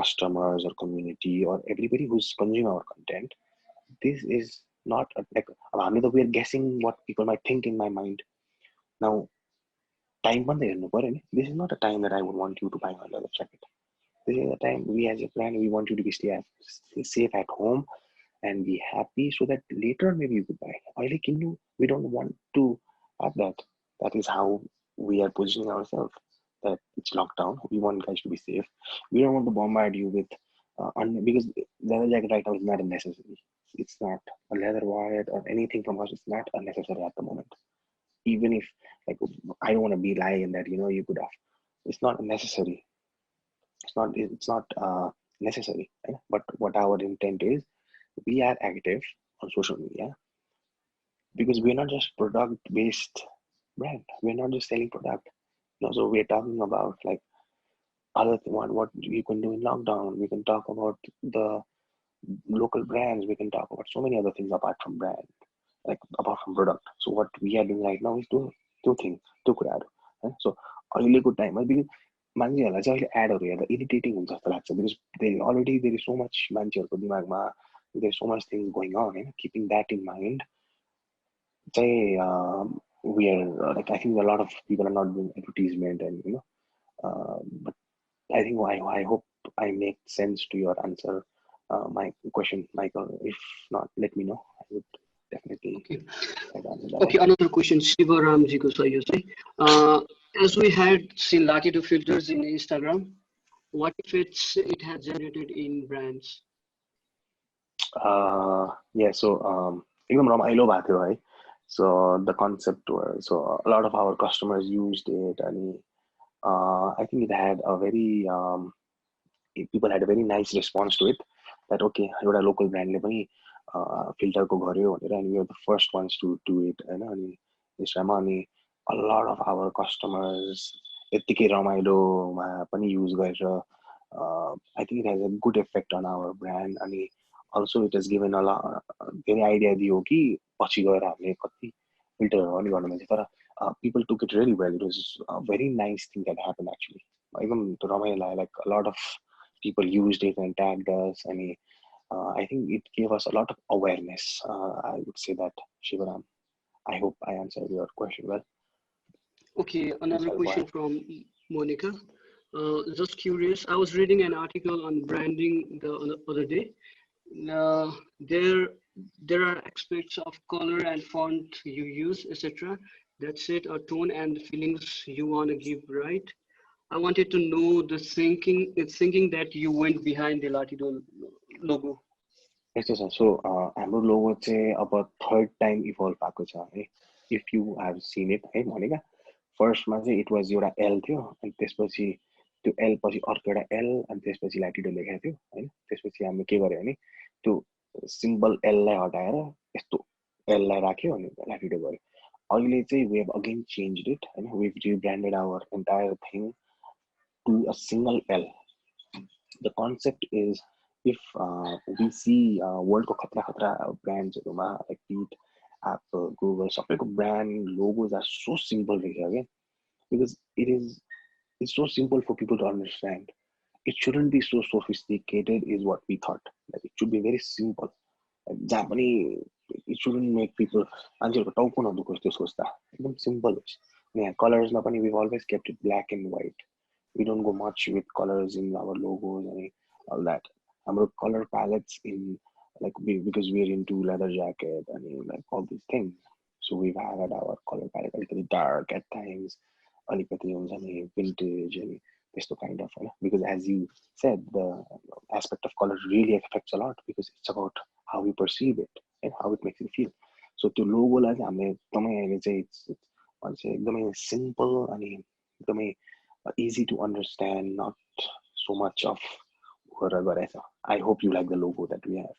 customers or community or everybody who's consuming our content this is not like we are guessing what people might think in my mind now time this is not a time that I would want you to buy my leather jacket this is a time we as a brand we want you to be stay safe at home and be happy so that later maybe you could buy we don't want to have that is how we are positioning ourselves that it's lockdown we want guys to be safe we don't want to bombard you with because leather jacket right now is not a necessity it's not a leather wallet or anything from us it's not unnecessary at the moment even if like I don't want to be lying that you could have it's not necessary it's not necessary right? But what our intent is we are active on social media because we're not just product based brand we're not just selling product so we're talking about like other one what you can do in lockdown we can talk about the local brands we can talk about so many other things apart from brand like apart from product so what we are doing right now is two things two कुराहरु हैन so अहिलेको टाइममा because मान्छेहरुलाई चाहिँ अहिले एडहरु हेर्दा irritating हुन्छ जस्तो लाग्छ because there is so much मान्छेहरुको दिमागमा there is so much things going on हैन keeping that in mind चाहिँ we are like I think a lot of people are not doing advertisement and but I think I hope I make sense to your answer my question Michael if not let me know I would definitely okay another question Shiva Ramji ko cha yo chai as we had seen LatidoII filters in Instagram what if it has generated in brands yeah so एकदम रमाइलो भएको थियो है so the concept was so a lot of our customers used it and I think it had a very people had a very nice response to it that okay एउटा local brand ले पनि filter को गर्यो भनेर and we were the first ones to do it हैन अनि त्यसमा अनि a lot of our customers यतिकै रमाइलोमा पनि युज गरेर I think it has a good effect on our brand अनि also it has given a lot धेरै idea दियो कि पछि गएर हामीले कति फिल्टरहरु पनि गर्न मिल्छ तर people took it really well it was a very nice thing that happened actually एकदम रमाइलो लाग्यो like a lot of people used it and tagged us and I think it gave us a lot of awareness I would say that Shivaram I hope I answered your question well okay another question from Monica just curious I was reading an article on branding the other day there are aspects of color and font you use etc that set a tone and the feelings you want to give right I wanted to know the thinking that you went behind the LatidoII logo यस्तो छ so हाम्रो logo चाहिँ अब third time evolve भएको छ है if you have seen it है भनेका फर्स्टमा चाहिँ इट वाज एउटा एल थियो अनि त्यसपछि त्यो एल पछि अर्को एउटा एल अनि त्यसपछि LatidoII लेखेको थियो हैन त्यसपछि हामीले के गर्यो भने त्यो सिम्बल एललाई हटाएर यस्तो एललाई राख्यो अनि LatidoII गर्यो अहिले चाहिँ we have again changed it हैन we have rebranded our entire thing to a single L the concept is if we see world ko khatra brands like Beat, Apple, Google, सबैको brand logos are so simple again because it's so simple for people to understand. It shouldn't be so sophisticated is what we thought. Like it should be very simple. Like Japanese, it shouldn't make people मान्छेहरुको टाउको नदुखोस् त्यो सोच्दा एकदम simple होस् यहाँ colors मा पनि we've always kept it black and white. We don't go much with colors in our logos all that. Our color palettes in like because we're into leather jacket and like all these things. So we've had our color palette a little dark at times, अलिकति हुन्छ नि vintage and त्यस्तो kind of because as you said, the aspect of color really affects a lot because it's about how we perceive it and how it makes you feel. So त्यो लोगोलाई चाहिँ हामीले एकदमै अहिले चाहिँ भन्छ एकदमै simple अनि एकदमै easy to understand, not so much of whatever. I hope you like the logo that we have.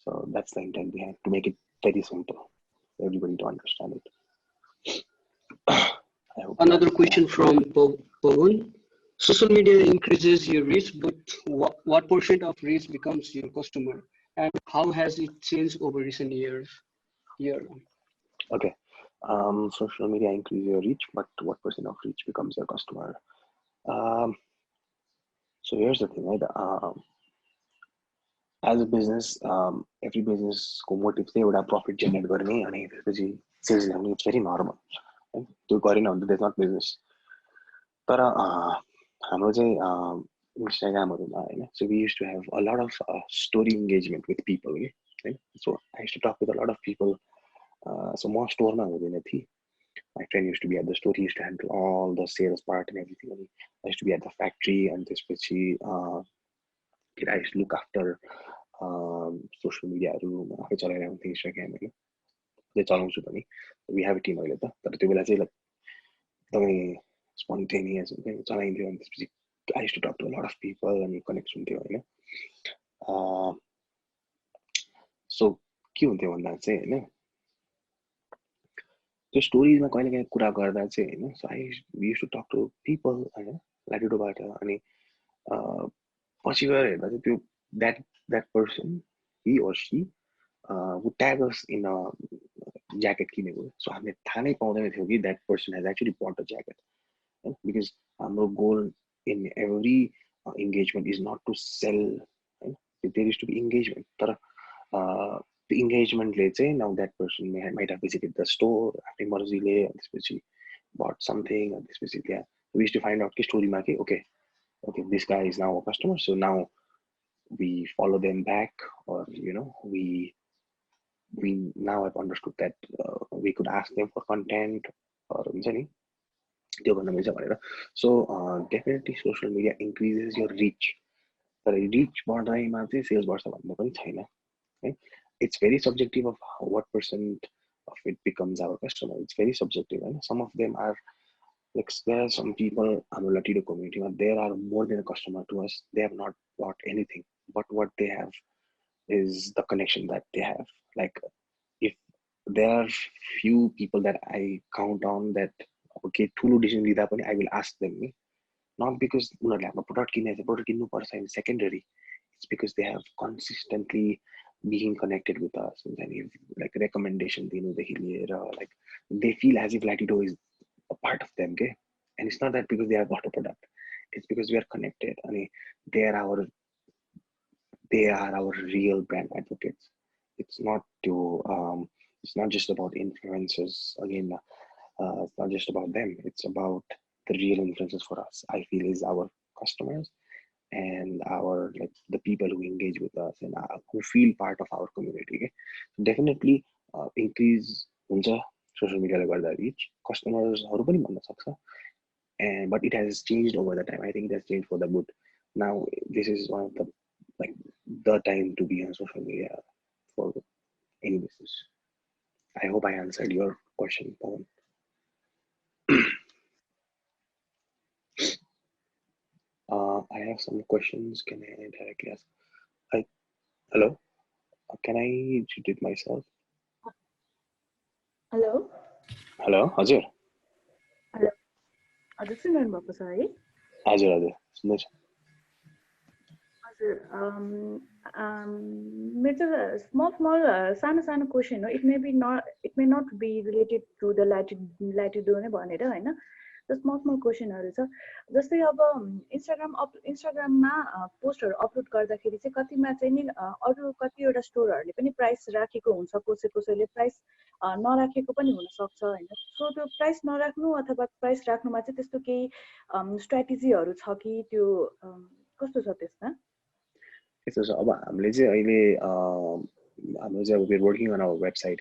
So that's the intent behind, to make it very simple for everybody to understand it. I hope Another question from Pawan. Social media increases your reach, but what percent of reach becomes your customer, and how has it changed over recent years? Okay. Social media increase your reach, but what percent of reach becomes your customer? So here's the thing, right? As a business, every business motive say would have profit generate गर्ने अनि त्यसपछि sales ल्याउने, it's very normal. त्यो गरेन भने there's not business. तर हाम्रो चाहिँ इन्स्टाग्रामहरुमा हैन, so we used to have a lot of story engagement with people, right? So I used to talk with a lot of people. So म स्टोरमा हुँदैन थिएँ. My friend used to be at the store. He used to handle all the sales part and everything. And I used to be at the factory, and त्यसपछि I used to look after social media room. आफै चलाइरहेको थिएँ Instagram हैन. त्यो चलाउँछु पनि. We have a team अहिले त. तर त्यो बेला चाहिँ like एकदमै spontaneous चलाइन्थ्यो अनि त्यसपछि I used to talk to a lot of people and connect हुन्थ्यो हैन. So के हुन्थ्यो भन्दा चाहिँ हैन, त्यो स्टोरीजमा कहिलेकाहीँ कुरा गर्दा चाहिँ हैन, so we used to talk to people हैन ल्याटिडोबाट अनि पछि गएर हेर्दा चाहिँ त्यो that person, he or she would tag us in a jacket किनेको. So हामीले थाहा नै पाउँदैन थियो कि that person has actually bought a jacket, because हाम्रो goal in every engagement is not to sell, there is to be engagement. तर the engagement ले चाहिँ now that person might have visited the store आफ्नै मर्जीले अनि त्यसपछि bought something अनि त्यसपछि त्यहाँ we used to find out कि स्टोरीमा कि okay this guy is now a customer, so now we follow them back, or we now have understood that we could ask them for content or हुन्छ नि त्यो गर्न मिल्छ भनेर. So definitely social media increases your reach, तर reach बढ्दैमा चाहिँ sales बढ्छ भन्ने पनि छैन. It's very subjective of what percent of it becomes our customer. It's very subjective, and some of them are like, there are some people in the Latido community, there are more than a customer to us. They have not bought anything, but what they have is the connection that they have. Like, if there are few people that I count on that, okay, ठुलो decision लिँदा पनि I will ask them, not because उनीहरूले हाम्रो product किन्नुपर्छ in secondary. It's because they have consistently being connected with us, and like recommendation दिनुदेखि लिएर, like they feel as if Latido is a part of them, okay? And it's not that because they have bought a product, it's because we are connected. I mean, they are our real brand advocates. It's not just about influencers again. It's not just about them. It's about the real influencers for us, I feel, is our customers and our like the people who engage with us and who feel part of our community. Okay? So definitely increase social media reach customers and but it has changed over the time. I think it has changed for the good. Now this is one of the time to be on social media for any business. I hope I answered your question, Pawan. I have some questions. Can I directly ask? Hello? Can I introduce myself? Hello? Hello? Hazir? Hello? हजुर सुन्नु भएको छ है? हजुर हजुर सुन्दैछु. हजुर मेरो small सानो क्वेसन हो. It may not be related to the Latido नै भनेर हैन. The small क्वेसनहरु छ. जस्तै अब इन्स्टाग्राममा पोस्टहरु अपलोड गर्दाखेरि चाहिँ कतिमा चाहिँ नि अरु कतिवटा स्टोरहरुले पनि प्राइस राखेको हुन्छ, कसैले प्राइस नराखेको पनि हुन सक्छ हैन. सो त्यो प्राइस नराख्नु अथवा प्राइस राख्नुमा चाहिँ त्यस्तो केही स्ट्र्याटेजीहरु छ कि त्यो कस्तो छ त्यसमा? यस्तो छ। अब हामीले चाहिँ अहिले हाम्रो चाहिँ अब we're working on our website.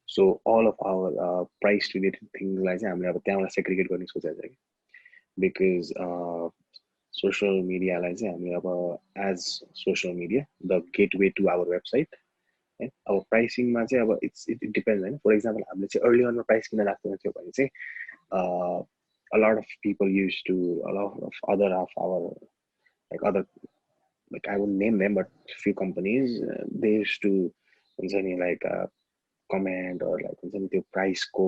So all of our price related thingलाई चाहिँ हामीले अब त्यहाँबाट सेग्रिगेट गर्ने सोचेको छ कि, बिकज सोसियल मिडियालाई चाहिँ हामीले अब as social media the gateway to our website है। अब प्राइसिङमा चाहिँ अब इट डिपेन्ड्स होइन। फर इक्जाम्पल हामीले चाहिँ अर्ली अनमा प्राइस किन राख्दैन थियो भने चाहिँ a lot of people used to, a lot of other of our like other, like I wouldn't name them, but few companies they used to हुन्छ नि like comment or like हुन्छ नि त्यो प्राइसको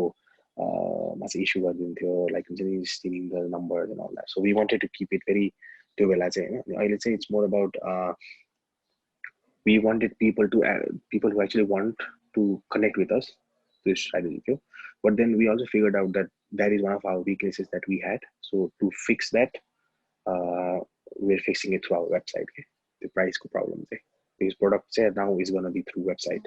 मा चाहिँ इस्यु गरिदिन्थ्यो, लाइक हुन्छ नि steaming the numbers and all that. So we wanted to keep it very, त्यो बेला चाहिँ होइन। अनि अहिले चाहिँ it's more about we wanted people to people who actually want to connect with us, this strategy थियो। but then we also figured out that that is one of our weaknesses that we had, so to fix that we're fixing it through our website के, the price को problem चाहिँ, because product चाहिँ now is going to be through website।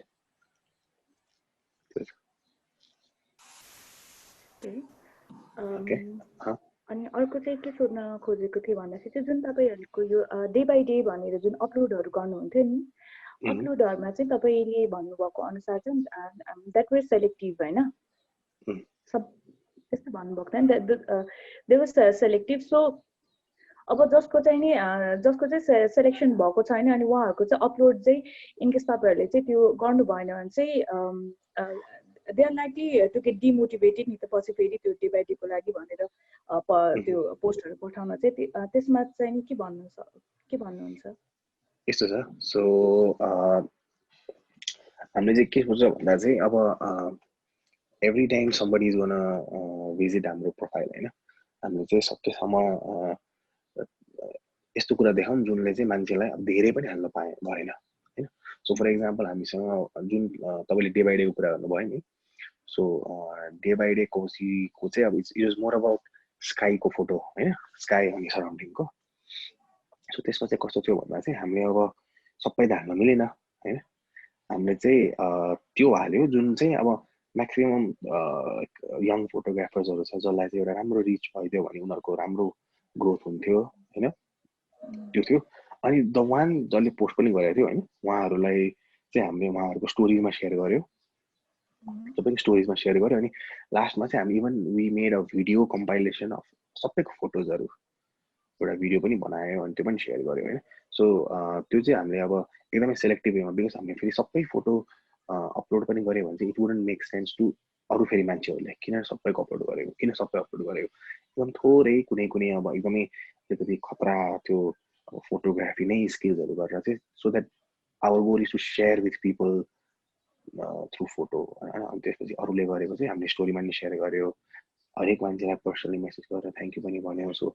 अनि अर्को चाहिँ के सोध्न खोजेको थिएँ भन्दाखेरि चाहिँ जुन तपाईँहरूको यो डे बाई डे भनेर जुन अपलोडहरू गर्नुहुन्थ्यो नि, अपलोडहरूमा चाहिँ तपाईँले भन्नुभएको अनुसार चाहिँ द्याट वेज सेलेक्टिभ होइन, सब त्यस्तो भन्नुभएको थियो नि, दे वाज सेलेक्टिभ। सो अब जसको चाहिँ नि जसको चाहिँ सेलेक्सन भएको छैन अनि उहाँहरूको चाहिँ अपलोड चाहिँ इनकेस तपाईँहरूले चाहिँ त्यो गर्नु भएन भने चाहिँ they are likely to get demotivated नि त पछि फेरि त्यो डे बाई डेको लागि भनेर त्यो पोस्टहरू पठाउन चाहिँ त्यसमा चाहिँ नि के भन्नुहुन्छ? यस्तो छ। सो हामीले चाहिँ के सोच्छ भन्दा चाहिँ अब every time somebody is gonna visit हाम्रो प्रोफाइल होइन, हामीले चाहिँ सकेसम्म यस्तो कुरा देखाउँ जुनले चाहिँ मान्छेलाई अब धेरै पनि हाल्न भएन होइन। सो फर इक्जाम्पल हामीसँग जुन तपाईँले डे बाई डेको कुरा गर्नुभयो नि, सो डे बाई डे कोसीको चाहिँ अब इट इज मोर अबाउट स्काईको फोटो होइन, स्काई अनि सराउन्डिङको। सो त्यसमा चाहिँ कस्तो थियो भन्दा चाहिँ हामीले अब सबै त हाल्न मिलेन होइन, हामीले चाहिँ त्यो हाल्यो जुन चाहिँ अब म्याक्सिमम यङ फोटोग्राफर्सहरू छ जसलाई चाहिँ एउटा राम्रो रिच भइदियो भने उनीहरूको राम्रो ग्रोथ हुन्थ्यो होइन, त्यो थियो। अनि द वान जसले पोस्ट पनि गरेको थियो होइन, उहाँहरूलाई चाहिँ हामीले उहाँहरूको स्टोरीमा सेयर गर्यो, सबैको स्टोरिजमा सेयर गर्यो। अनि लास्टमा चाहिँ हामी even we made a video compilation of सबैको फोटोजहरू, एउटा भिडियो पनि बनायो अनि त्यो पनि सेयर गर्यो होइन। सो त्यो चाहिँ हामीले अब एकदमै सेलेक्टिभ वेमा, बिकज हामीले फेरि सबै फोटो अपलोड पनि गऱ्यो भने चाहिँ it wouldn't make sense to अरू फेरि मान्छेहरूले किन सबैको अपलोड गरेको, किन सबै अपलोड गरेको, एकदम थोरै कुनै कुनै अब एकदमै अलिकति खतरा त्यो फोटोग्राफी नै स्किल्सहरू गरेर चाहिँ, so that our goal is to share with people through photo होइन। अनि त्यसपछि अरूले गरेको चाहिँ हामीले स्टोरीमा नि सेयर गर्यो, हरेक मान्छेलाई पर्सनली मेसेज गरेर थ्याङ्क यू पनि भन्यो। सो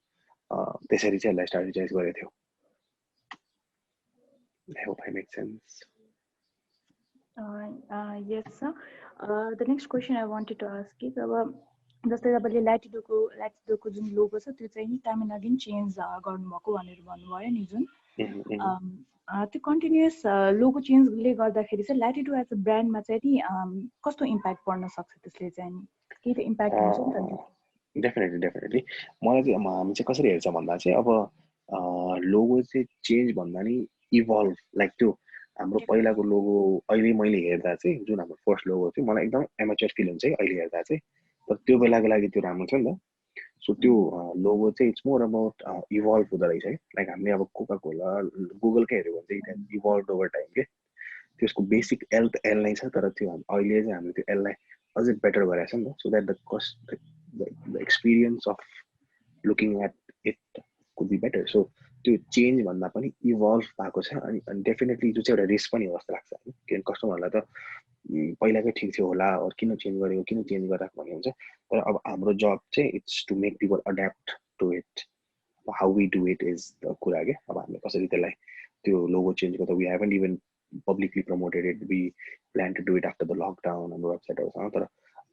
त्यसरी चाहिँ यसलाई स्ट्राटेजाइज गरेको थियो। I hope I make sense. Yes, sir. The next question I wanted to ask is अब जस्तै तपाईँले ल्याटिडोको जुन लोगो छ त्यो चाहिँ नि टाइम एन्ड अगेन चेन्ज गर्नुभएको भनेर भन्नुभयो नि जुन त्यो कन्टिन्युस लोगो चेन्जले गर्दाखेरि चाहिँ ल्याटिडो एज अ ब्रान्डमा चाहिँ नि कस्तो इम्प्याक्ट पर्न सक्छ, त्यसले चाहिँ नि केही त इम्प्याक्ट हुन्छ नि त? डेफिनेटली मलाई चाहिँ हामी चाहिँ कसरी हेर्छ भन्दा चाहिँ अब लोगो चाहिँ चेन्ज भन्दा नि इभल्भ, लाइक त्यो हाम्रो पहिलाको लोगो अहिले मैले हेर्दा चाहिँ जुन हाम्रो फर्स्ट लोगो थियो मलाई एकदम एमेचर फिल हुन्छ है अहिले हेर्दा चाहिँ, तर त्यो बेलाको लागि त्यो राम्रो थियो नि त। सो त्यो लोगो चाहिँ इट्स मोर अबाउट इभल्भ हुँदो रहेछ है, लाइक हामीले अब कोका कोला गुगलकै हेऱ्यो भने चाहिँ इट इभल्भ ओभर टाइम के, त्यसको बेसिक एल त एल नै छ, तर त्यो अहिले चाहिँ हामीले त्यो एललाई अझै बेटर गरेको छ नि त, so that the cost the experience of looking at it could be better. So त्यो चेन्ज भन्दा पनि इभल्भ भएको छ। अनि डेफिनेटली जो चाहिँ एउटा रिस्क पनि हो जस्तो लाग्छ होइन, किनभने कस्टमरलाई त पहिलाकै ठिक थियो होला अरू किन चेन्ज गरेको, किन चेन्ज गरेको भन्ने हुन्छ। तर अब हाम्रो जब चाहिँ it's to make people adapt to it, how we do it is the कुरा के। अब हामीले कसरी त्यसलाई त्यो लोगो चेन्जको त we haven't even publicly promoted it, we plan to do it after the lockdown हाम्रो वेबसाइटहरूसँग। तर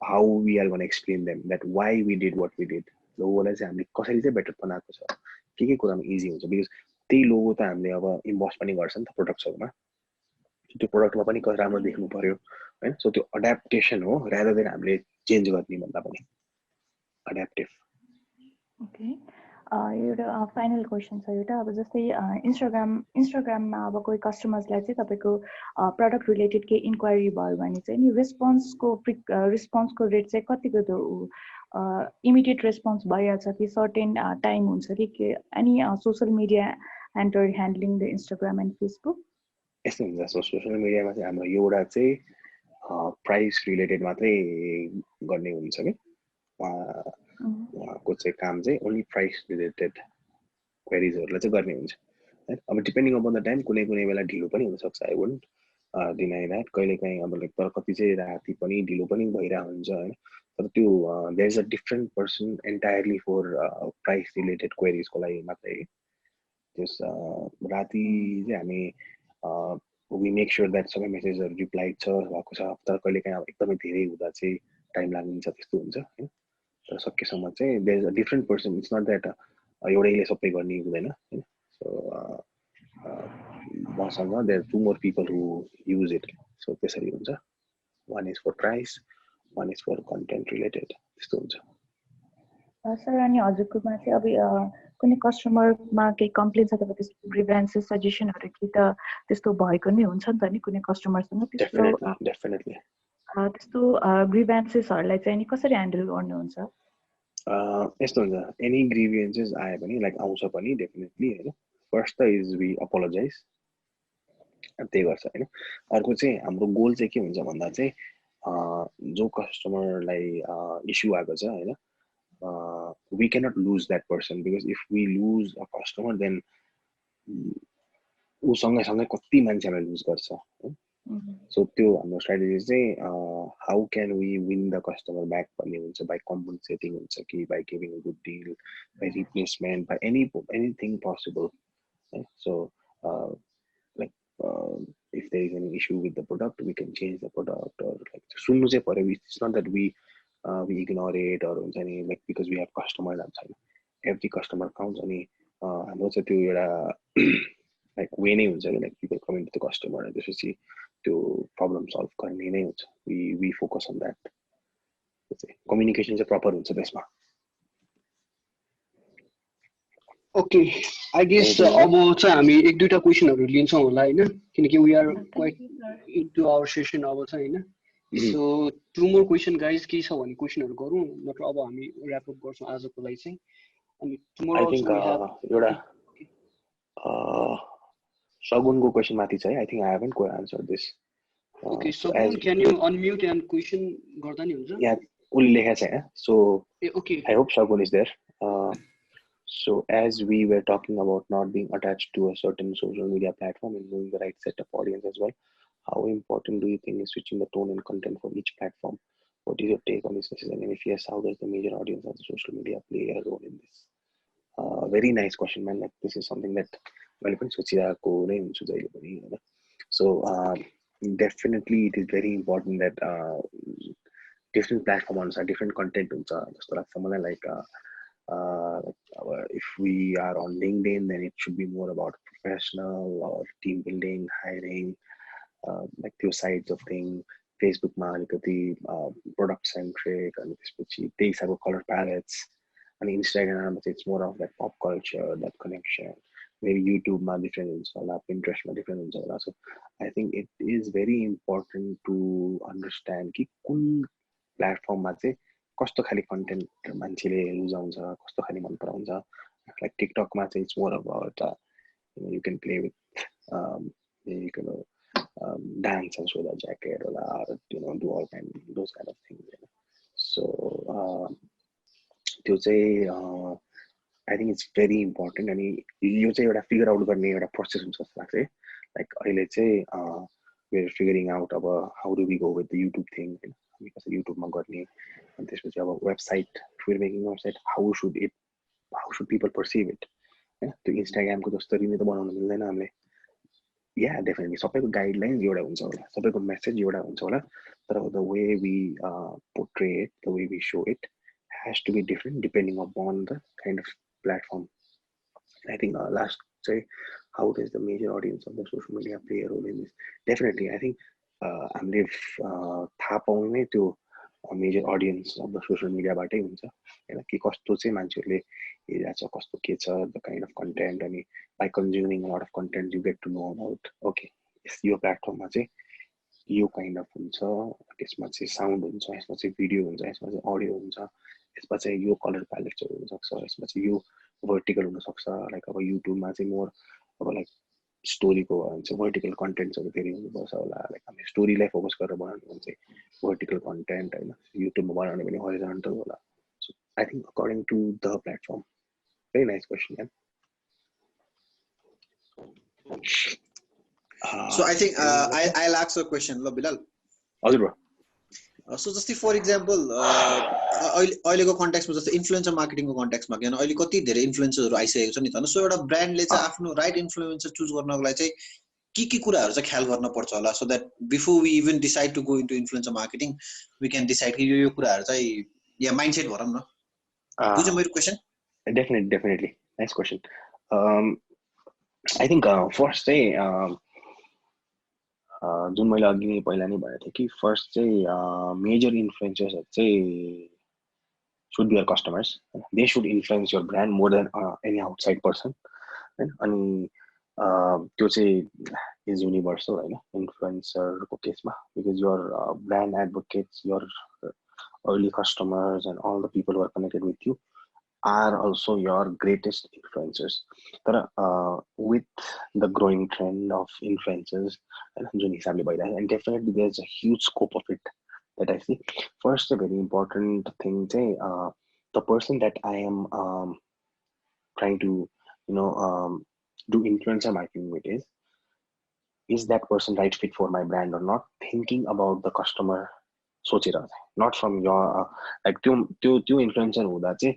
how we are gonna explain them that why we did what we did, लोगोलाई चाहिँ हामीले कसरी चाहिँ बेटर बनाएको छ, के कुरामा इजी हुन्छ, बिकज त्यही लोगो त हामीले अब इम्बोस पनि गर्छ नि त प्रोडक्ट्सहरूमा, त्यो प्रोडक्टमा पनि कसरी राम्रो देख्नु पर्यो होइन। सो त्यो एड्याप्टेसन हो रादर देन हामीले चेन्ज गर्ने भन्दा पनि एड्याप्टिभ। ओके, एउटा फाइनल क्वेसन छ एउटा अब जस्तै इन्स्टाग्राममा अब कोही कस्टमर्सलाई चाहिँ तपाईँको प्रडक्ट रिलेटेड केही इन्क्वायरी भयो भने चाहिँ नि रिस्पोन्सको रेट चाहिँ कतिको इमिडिएट रेस्पोन्स भइहाल्छ कि सर्टेन टाइम हुन्छ कि any social media handling the Instagram and Facebook? यस्तो हुन्छ। सो सोसियल मिडियामा चाहिँ हाम्रो एउटा चाहिँ प्राइस रिलेटेड मात्रै गर्ने हुन्छ कि उहाँको चाहिँ काम चाहिँ ओन्ली प्राइस रिलेटेड क्वेरिजहरूलाई चाहिँ गर्ने हुन्छ है। अब डिपेन्डिङ अपन द टाइम कुनै कुनै बेला ढिलो पनि हुनसक्छ, आई वुडन्ट डिनाई द्याट। कहिलेकाहीँ अब लाइक तर कति चाहिँ राति पनि ढिलो पनि भइरहेको हुन्छ होइन। तर त्यो there is a different person entirely for price related क्वेरिजको लागि मात्रै। त्यस राति चाहिँ हामी वी मेक स्योर द्याट सबै मेसेजहरू रिप्लाइड छ भएको छ। तर कहिलेकाहीँ अब एकदमै धेरै हुँदा चाहिँ टाइम लाग्छ, त्यस्तो हुन्छ होइन। तर सकेसम्म चाहिँ there is a different person, it's not that एउटैले सबै गर्ने हुँदैन होइन। सो मसँग there 2 more people who use it, so त्यसरी हुन्छ। One is for price, one is for content related, त्यस्तो हुन्छ। सर अनि हजुरकोमा चाहिँ अब कुनै कस्टमरमा केही कम्प्लेन छ तपाईँ त्यस्तो ग्रिभेन्सेस सजेसनहरू कि त त्यस्तो भएको नै हुन्छ नि त नि कुनै कस्टमरसँग डेफिनेटली त्यस्तो ग्रिभेन्सेसहरूलाई चाहिँ नि कसरी ह्यान्डल गर्नुहुन्छ? यस्तो हुन्छ, एनी ग्रिभेन्सेस आयो भने लाइक आउँछ पनि डेफिनेटली होइन। फर्स्ट त इज वी अपोलोजाइज, त्यही गर्छ होइन। अर्को चाहिँ हाम्रो गोल चाहिँ के हुन्छ भन्दा चाहिँ जो कस्टमरलाई इस्यु आएको छ होइन, we cannot lose that person, because if we lose a customer then ऊ सँगै कति मान्छेलाई लुज गर्छ। सो त्यो हाम्रो स्ट्राटेजी चाहिँ how can we win the customer back भन्ने हुन्छ, बाई कम्पन्सेटिङ हुन्छ कि by giving a good deal, by replacement, by anything possible है। So like if there is any issue with the product, we can change the product, or like सुन्नु चाहिँ पर्यो। It's not that we ignore it or हुन्छ नि like because we have customers outside, every customer counts। अनि हाम्रो चाहिँ त्यो एउटा लाइक वे नै हुन्छ कि like people coming to the customer, अनि त्यसपछि त्यो प्रब्लम सल्भ गर्ने नै हुन्छ। We focus on that. Communication चाहिँ प्रपर हुन्छ त्यसमा। ओके, आई गेस अब चाहिँ हामी एक दुईटा क्वेसनहरू लिन्छौँ होला होइन, किनकि we are quite into our session अब चाहिँ होइन। सो 2 more क्वेसन गाइज, के छ भने क्वेसनहरू गरौँ, नत्र अब हामी ऱ्याप अप गर्छौँ आजको लागि चाहिँ। अनि आई थिङ्क एउटा सगुनको क्वेसन माथि छ है। I think I haven't go answer this. Okay Sagun, can you unmute and question गर्दा नि हुन्छ? यहाँ उसले लेखेको छ यहाँ, so okay I hope Sagun is there. So as we were talking about not being attached to a certain social media platform and knowing the right set of audience as well, how important do you think is switching the tone and content for each platform? What is your take on this decision? And if yes, how does the major audience of the social media play a role in this? Very nice question, man. Like this is something that मैले पनि सोचिरहेको नै हुन्छु जहिले पनि होइन। So definitely it is very important that different platform अनुसार different content हुन्छ जस्तो लाग्छ मलाई। like if we are on LinkedIn, then it should be more about professional or team building, hiring, like those sides of things. Facebook मा अलिकति product centric, अनि त्यसपछि त्यही हिसाबको color palettes, अनि Instagram it's more of that pop culture, that connection. Maybe YouTube मा different हुन्छ होला, Pinterest मा different हुन्छ होला. So I think it is very important to understand कि कुन platform मा चाहिँ कस्तो खाली कन्टेन्ट मान्छेले रुचाउँछ, कस्तो खाली मन पराउँछ। लाइक टिकटकमा चाहिँ it's more about you can play with you can dance with a jacket होला, you know do all kind those kind of things. So त्यो चाहिँ I think it's very important. अनि यो चाहिँ एउटा फिगर आउट गर्ने एउटा प्रोसेस हुन्छ जस्तो लाग्छ है। लाइक अहिले चाहिँ वी आर फिगरिङ आउट अब how do we go with the YouTube thing होइन, हामी कसरी युट्युबमा गर्ने। अनि त्यसपछि अब website, we are making website, how should people perceive it होइन। त्यो इन्स्टाग्रामको जसरी नै त बनाउनु मिल्दैन हामीले। या डेफिनेटली सबैको गाइडलाइन्स एउटा हुन्छ होला, सबैको मेसेज एउटा हुन्छ होला, तर the way we portray it, the way we show it has to be different depending upon the kind of platform. I think last say how does the major audience of the social media play a role in this? Definitely I think हामीले थाहा पाउने त्यो major audience of the social मिडियाबाटै हुन्छ होइन, कि कस्तो चाहिँ मान्छेहरूले एरिया छ कस्तो के छ द काइन्ड अफ कन्टेन्ट अनि by consuming a lot of content you get to know about okay यो प्लेटफर्ममा चाहिँ यो काइन्ड अफ हुन्छ यसमा चाहिँ साउन्ड हुन्छ यसमा चाहिँ भिडियो हुन्छ यसमा चाहिँ अडियो हुन्छ यसमा चाहिँ यो कलर प्यालेटहरू हुनसक्छ यसमा चाहिँ यो भर्टिकल हुनसक्छ लाइक अब युट्युबमा चाहिँ मोर अब लाइक स्टोरीको भयो भने चाहिँ भर्टिकल कन्टेन्ट्सहरू धेरै हुनुपर्छ होला लाइक हामी स्टोरीलाई फोकस गरेर बनाउनु भने चाहिँ भर्टिकल कन्टेन्ट होइन युट्युबमा बनाउने भने हरिजन्टल होला so I think according to the platform very nice question यार So I think I'll ask a question, lo Bilal. हजुर ब्रो So जस्तै फर इक्जाम्पल अहिलेको कन्टेक्स्टमा जस्तै इन्फ्लुएन्सर मार्केटिङको कन्टेक्स्टमा किन अहिले कति धेरै इन्फ्लुएन्सरहरू आइसकेको छ नि त सो एउटा ब्रान्डले चाहिँ आफ्नो राइट इन्फ्लुएन्सर चुज गर्नको लागि चाहिँ के कुराहरू चाहिँ ख्याल गर्न पर्छ होला so that before we even decide to go into influencer marketing we can decide कि यो कुराहरू चाहिँ या माइन्डसेट भनौँ न बुझ्यो मेरो question definitely nice question I think first चाहिँ जुन मैले अघि नै पहिला नै भनेको थिएँ कि फर्स्ट चाहिँ मेजर इन्फ्लुएन्सर्सहरू चाहिँ should be your customers. They should influence your brand more than any outside person. अनि त्यो चाहिँ is universal होइन इन्फ्लुएन्सरको केसमा because your brand advocates, your early customers and all the people who are connected with you are also your greatest influencers. तर with the growing trend of influencers जुन हिसाबले भइरहेको and definitely there's a huge scope of it that I see. First, a very important thing, the person that I am trying to, do influencer marketing with is that person right fit for my brand or not? Thinking about the customer, not from your like त्यो influencer हुँदा चाहिँ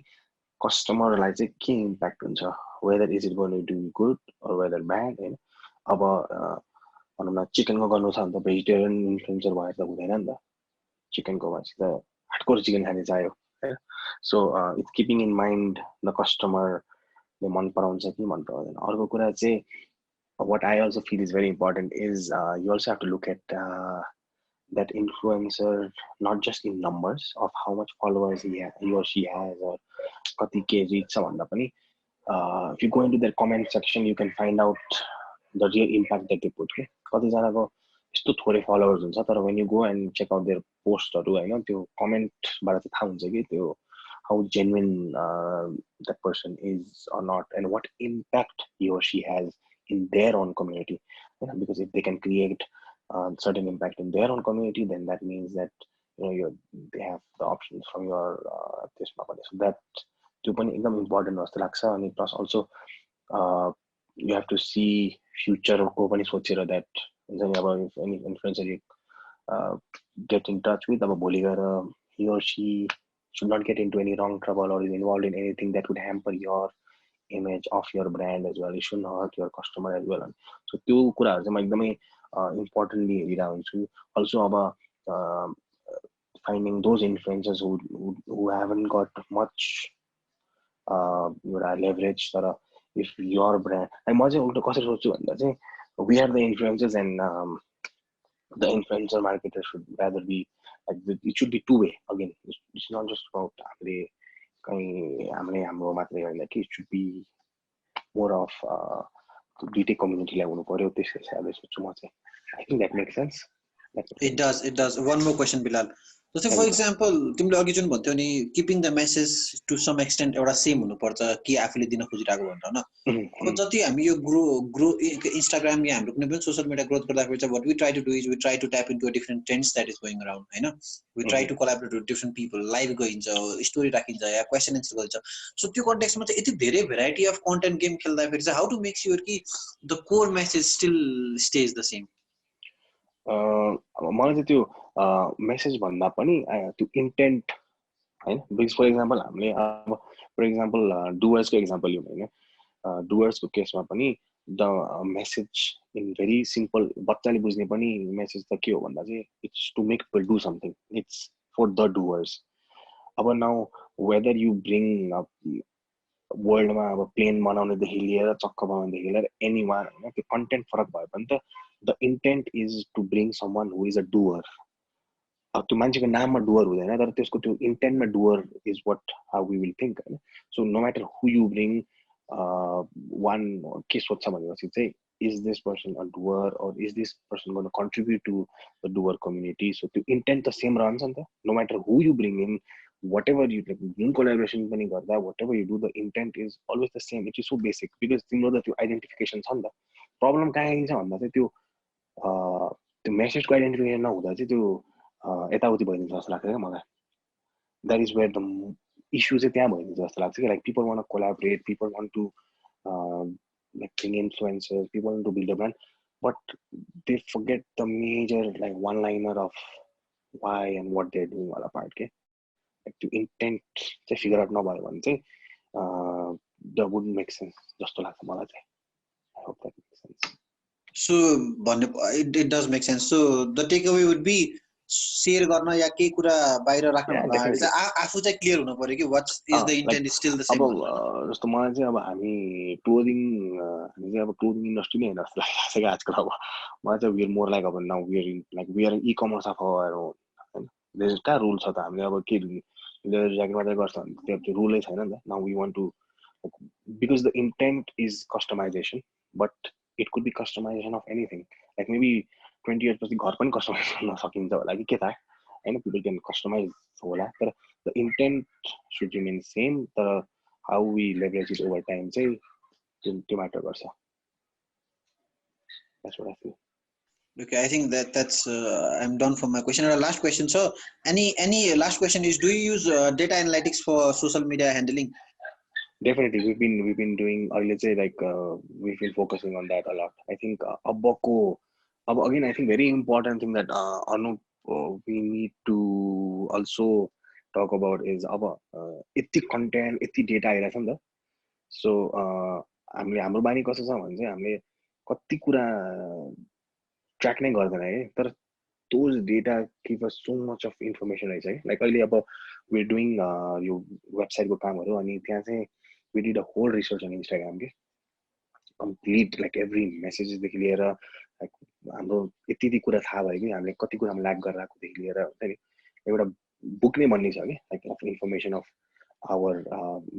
customer-लाई चाहिँ के impact हुन्छ? Whether is it going to do good or whether bad? होइन अब भनौँ न चिकनको गर्नु छ भने त भेजिटेरियन इन्फ्लुएन्सर भएर त हुँदैन नि त चिकनको भएपछि त हार्डकोर चिकन खाने चाहियो होइन so it's keeping in mind the कस्टमरले मन पराउँछ कि मन पराउँदैन अर्को कुरा चाहिँ what I also feel is very important is you also have to look at that influencer not just in numbers of how much followers he or she has or कति के reach छ भन्दा पनि if you go into their comment section you can find out the real impact that they put के कतिजनाको यस्तो थोरै followers हुन्छ तर when you go and check out their पोस्टहरू होइन त्यो कमेन्टबाट चाहिँ थाहा हुन्छ कि त्यो how genuine that person is or not and what impact he or she has in their own community because if they can create certain impact in their own community then that means that they have the options from your त्यसमा पनि so that त्यो पनि एकदम important जस्तो लाग्छ अनि plus also you have to see future को पनि सोचेर that हुन्छ नि अब any influencer you get in touch with अब भोलि गएर he or she should not get into any wrong trouble or is involved in anything that would hamper your image of your brand as well. It shouldn't hurt your customer as well. So त्यो कुराहरू चाहिँ म एकदमै importantly हेरिरहेको हुन्छु also अब finding those influencers who haven't got much एउटा leverage तर if your brand अनि म चाहिँ उल्टो कसरी सोच्छु भन्दा चाहिँ we are the influencers and the influencer marketer should rather be like it should be two-way again it's not just about हाम्रो मात्रै होइन कि it should be more of दुईटै कम्युनिटीलाई हुनु पर्यो त्यस हिसाबले सोच्छु म चाहिँ I think that makes sense. It does. One more question, Bilal. So, for example, तिमीले अघि जुन भन्थ्यौ नि keeping the message to some extent एउटा सेम हुनुपर्छ के आफूले दिन खोजिरहेको भनेर हैन अब जति हामी यो ग्रो इन्स्टाग्राम या हाम्रो कुनै पनि सोशल मिडिया ग्रोथ गर्दाखेरि चाहिँ what we try to do is we try to tap into a different trends that is going around हैन we try to collaborate with different people live गइन्छ story राखिन्छ या question answer गरिन्छ so त्यो कन्टेक्स्टमा चाहिँ यति धेरै भेराइटी अफ कन्टेन्ट गेम खेल्दाखेरि चाहिँ हाउ टु मेक स्योर कि the core message still stage the same मलाई चाहिँ त्यो मेसेज भन्दा पनि त्यो इन्टेन्ट होइन बिकज फर इक्जाम्पल हामीले अब फर इक्जाम्पल डुवर्सको इक्जाम्पल लिउँ होइन डुवर्सको केसमा पनि the message in very simple बच्चाले बुझ्ने पनि मेसेज त के हो भन्दा चाहिँ it's to make people do something it's for the doers अब नाउ वेदर यु ब्रिङ वर्ल्डमा अब प्लेन बनाउनेदेखि लिएर चक्क बनाउनेदेखि लिएर एनी वान होइन त्यो कन्टेन्ट फरक भयो भने त the intent is to bring someone who is a doer अब त्यो मान्छेको नाममा डुवर हुँदैन तर त्यसको त्यो इन्टेन्टमा doer is what how we will think होइन so no matter who you bring one के सोध्छ भनेपछि चाहिँ is this person a doer or is this person going to contribute to the doer community so the intent the same runs on the no matter who you bring in whatever you in collaboration pani garda whatever you do the intent is always the same it is so basic because you know that your identification छ नि त problem कहाँ आइन्छ भन्दा चाहिँ त्यो मेसेजको identification नहुँदा चाहिँ त्यो यताउति भइदिन्छ जस्तो लाग्छ क्या मलाई that is where the issue चाहिँ त्यहाँ भइदिन्छ जस्तो लाग्छ कि like people want to collaborate people want to like bring influencers, people want to build a brand, but they forget the major like one-liner of why and what they're doing all apart. Okay, like to intent to figure out no one say that wouldn't make sense. Just to like I hope that makes sense. So it does make sense. So the takeaway would be share गर्न या केही कुरा बाहिर राख्न भन्दा अगाडि चाहिँ आफू चाहिँ क्लियर हुनु पर्यो कि what is the intent is still the same. अब जस्तो मलाई चाहिँ अब हामी चाहिँ अब क्लोदिङ इन्डस्ट्री नै हैन जस्तो लाग्छ कि आजकल अब मलाई चाहिँ वी आर मोर लाइक अब now we are e-commerce of our हैन देयर का रुल छ त हामीले अब के लेदर ज्याकेट मात्रै गर्छ भने त्यो रुलै छैन नि त now we want to because the intent is customization but it could be customization of anything like maybe 20 years पछि घर पनि कस्टमाइज गर्न सकिन्छ होला कि के थाहा हैन people can customize होला तर the intent should remain same तर how we leverage it over time चाहिँ त्यो matter गर्छ that's what I feel. Okay, I think that's I'm done for my question. And last question, so any last question is, do you use data analytics for social media handling? Definitely, we've been doing. Let's say like we've been focusing on that a lot. I think again, I think very important thing that we need to also talk about is यति content, यति data आइरहेछ नि त. So हामीले हाम्रो बानी कस्तो छ भने चाहिँ हामीले कति कुरा ट्र्याक नै गर्दैन है तर those data give us so much of information रहेछ है लाइक अहिले अब we're doing यो वेबसाइटको कामहरू अनि त्यहाँ चाहिँ we did a whole research on Instagram के complete like every messages देखि लिएर like हाम्रो यति कुरा थाहा भयो कि हामीले कति कुरामा ल्याक गरेर आएकोदेखि लिएर हुन्छ नि एउटा बुक नै बन्ने छ कि like of information of our